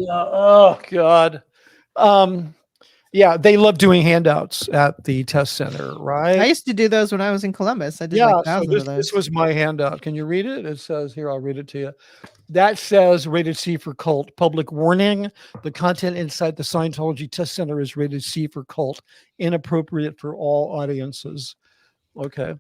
Oh God. Yeah, they love doing handouts at the test center, right? I used to do those when I was in Columbus. I did like thousands of those. This was my handout. Can you read it? It says here, I'll read it to you. That says rated C for cult. Public warning. The content inside the Scientology test center is rated C for cult. Inappropriate for all audiences. Okay.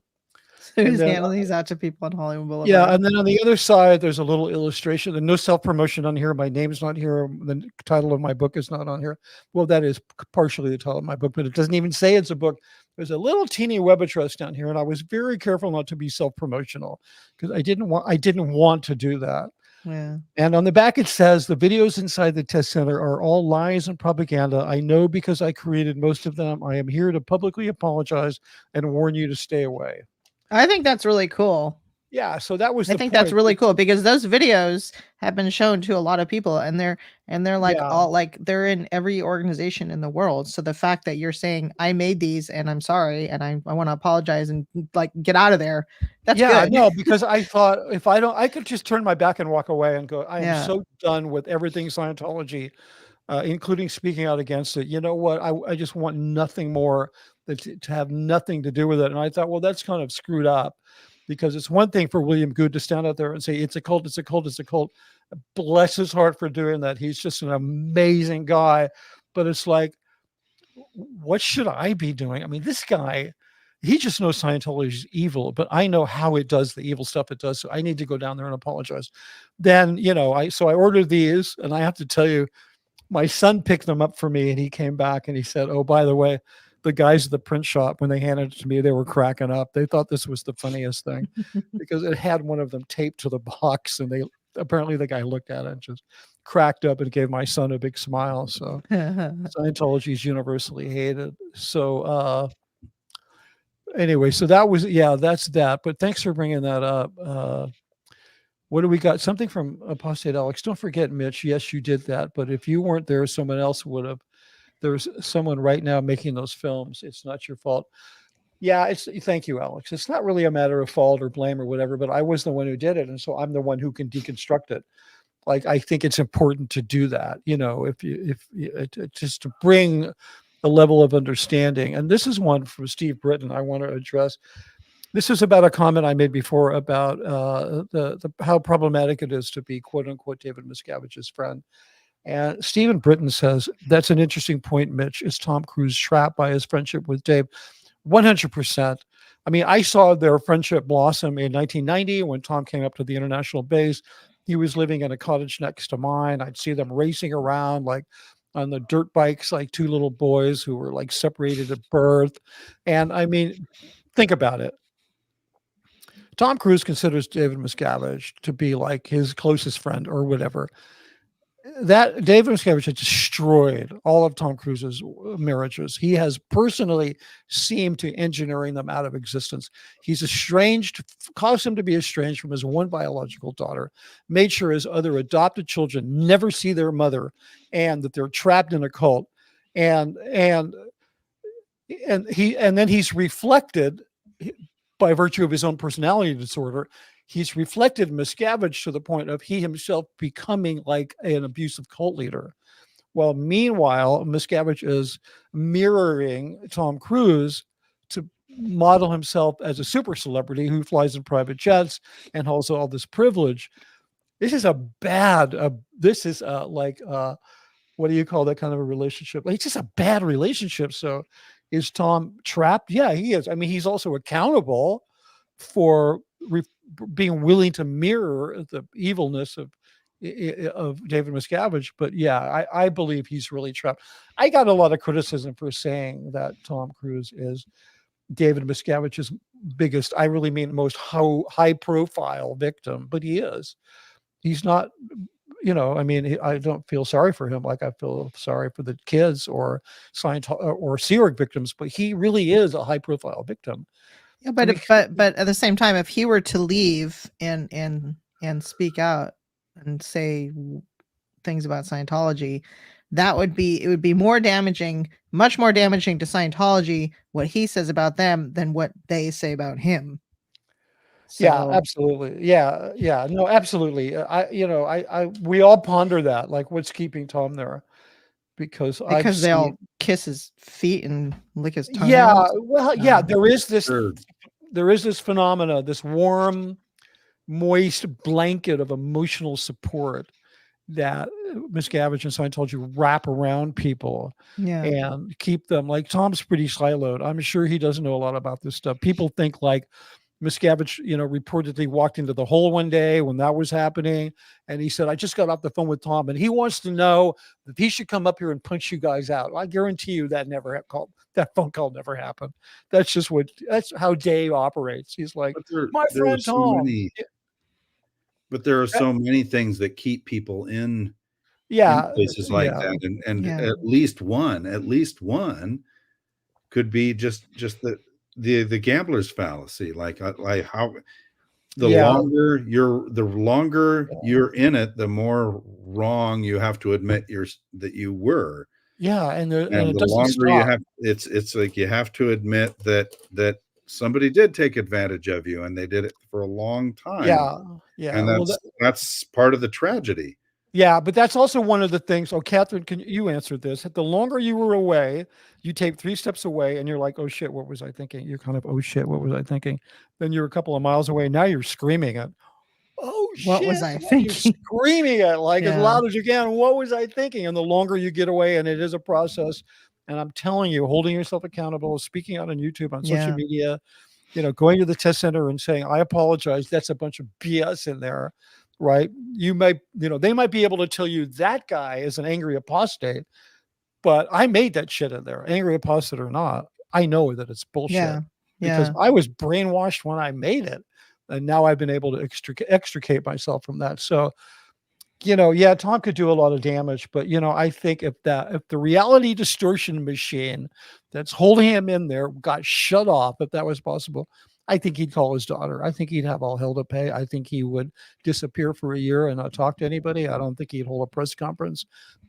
So he's handing these out to people on Hollywood Boulevard. Yeah, and then on the other side, there's a little illustration. And no self-promotion on here. My name's not here. The title of my book is not on here. Well, that is partially the title of my book, but it doesn't even say it's a book. There's a little teeny web address down here, and I was very careful not to be self-promotional because I didn't want to do that. Yeah. And on the back, it says the videos inside the test center are all lies and propaganda. I know because I created most of them. I am here to publicly apologize and warn you to stay away. I think that's really cool. Yeah, so that was. I think that's really cool because those videos have been shown to a lot of people, and they're like all like they're in every organization in the world. So the fact that you're saying I made these and I'm sorry and I want to apologize and like get out of there, that's good. No, because I thought if I could just turn my back and walk away and go, I am so done with everything Scientology, including speaking out against it. You know what? I just want nothing more than to have nothing to do with it. And I thought, well, that's kind of screwed up. Because it's one thing for William Good to stand out there and say, it's a cult, it's a cult, it's a cult. Bless his heart for doing that. He's just an amazing guy. But it's like, what should I be doing? I mean, this guy, he just knows Scientology is evil, but I know how it does the evil stuff it does. So I need to go down there and apologize. Then, so I ordered these, and I have to tell you, my son picked them up for me, and he came back and he said, oh, by the way, the guys at the print shop, when they handed it to me, they were cracking up. They thought this was the funniest thing because it had one of them taped to the box, and apparently the guy looked at it and just cracked up and gave my son a big smile. So Scientology is universally hated. So anyway, so that was, that's that. But thanks for bringing that up. What do we got? Something from Apostate Alex. Don't forget, Mitch. Yes, you did that. But if you weren't there, someone else would have. There's someone right now making those films. It's not your fault. Yeah, thank you, Alex. It's not really a matter of fault or blame or whatever, but I was the one who did it, and so I'm the one who can deconstruct it. Like, I think it's important to do that, just to bring a level of understanding. And this is one from Steve Britton I want to address. This is about a comment I made before about the how problematic it is to be quote unquote David Miscavige's friend. And Stephen Britton says, that's an interesting point, Mitch. Is Tom Cruise trapped by his friendship with Dave? 100%. I mean, I saw their friendship blossom in 1990 when Tom came up to the international base. He was living in a cottage next to mine. I'd see them racing around like on the dirt bikes, like two little boys who were like separated at birth. And I mean, think about it. Tom Cruise considers David Miscavige to be like his closest friend or whatever. That David Miscavige has destroyed all of Tom Cruise's marriages. He has personally seemed to engineering them out of existence. He's estranged, caused him to be estranged from his one biological daughter, made sure his other adopted children never see their mother, and that they're trapped in a cult. And then he's reflected by virtue of his own personality disorder. He's reflected Miscavige to the point of he himself becoming like an abusive cult leader. Well, meanwhile, Miscavige is mirroring Tom Cruise to model himself as a super celebrity who flies in private jets and has all this privilege. This is a bad, what do you call that kind of a relationship? Like, it's just a bad relationship. So is Tom trapped? Yeah, he is. I mean, he's also accountable for being willing to mirror the evilness of David Miscavige. But yeah, I believe he's really trapped. I got a lot of criticism for saying that Tom Cruise is David Miscavige's biggest, I really mean most high profile victim, but he is. He's not, I mean, I don't feel sorry for him like I feel sorry for the kids or Scientology or Sea Org victims, but he really is a high profile victim. Yeah, but at the same time, if he were to leave and speak out and say things about Scientology, it would be more damaging, much more damaging to Scientology what he says about them than what they say about him. So, yeah, absolutely. Yeah, no, absolutely. We all ponder that, like, what's keeping Tom there? Because they all kiss his feet and lick his tongue. Yeah, well, yeah, there is this phenomena, this warm, moist blanket of emotional support that Miscavige and Scientology wrap around people and keep them, like, Tom's pretty siloed. I'm sure he doesn't know a lot about this stuff. People think like Miscavige, reportedly walked into the hole one day when that was happening. And he said, I just got off the phone with Tom and he wants to know if he should come up here and punch you guys out. I guarantee you that that phone call never happened. That's how Dave operates. He's like, my friend Tom. But there are so many things that keep people in places like that. And at least one could be just the gambler's fallacy. Like how the longer you're in it, the more wrong you have to admit that you were. Yeah, and the longer you have, it's like you have to admit that somebody did take advantage of you, and they did it for a long time. Yeah, and that's part of the tragedy. Yeah, but that's also one of the things. Oh, Katherine, can you answer this? The longer you were away, you take 3 steps away and you're like, oh shit, what was I thinking? You're kind of, oh shit, what was I thinking? Then you're a couple of miles away. Now you're screaming it. Oh shit, what was I thinking? You're screaming it like as loud as you can. What was I thinking? And the longer you get away, and it is a process. And I'm telling you, holding yourself accountable, speaking out on YouTube, on social media, going to the test center and saying, I apologize. That's a bunch of BS in there. Right. You might, they might be able to tell you that guy is an angry apostate, but I made that shit in there, angry apostate or not. I know that it's bullshit because I was brainwashed when I made it. And now I've been able to extricate myself from that. So, Tom could do a lot of damage, but, I think if the reality distortion machine that's holding him in there got shut off, if that was possible, I think he'd call his daughter. I think he'd have all hell to pay. I think he would disappear for a year and not talk to anybody. I don't think he'd hold a press conference,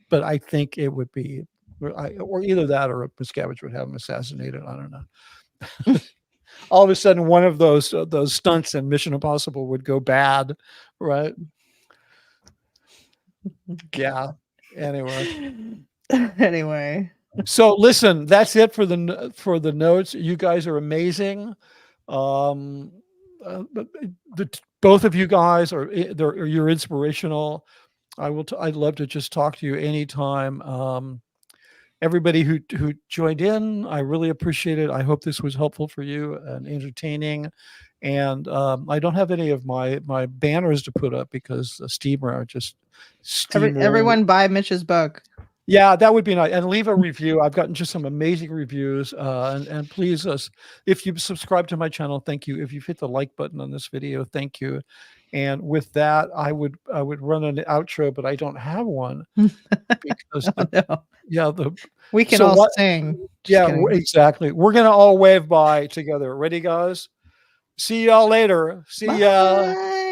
but I think it would be, or either that or Miscavige would have him assassinated. I don't know. all of a sudden one of those stunts in Mission Impossible would go bad, right? Yeah. Anyway. So listen, that's it for the notes. You guys are amazing. Both of you guys you're inspirational. I'd love to just talk to you anytime. Everybody who joined in, I really appreciate it. I hope this was helpful for you and entertaining. And I don't have any of my banners to put up because Steamer just everyone buy Mitch's book. Yeah, that would be nice. And leave a review. I've gotten just some amazing reviews. And please, if you subscribe to my channel, thank you. If you've hit the like button on this video, thank you. And with that, I would run an outro, but I don't have one because we can all sing. Just kidding. Exactly. We're gonna all wave bye together. Ready, guys? See y'all later. See ya.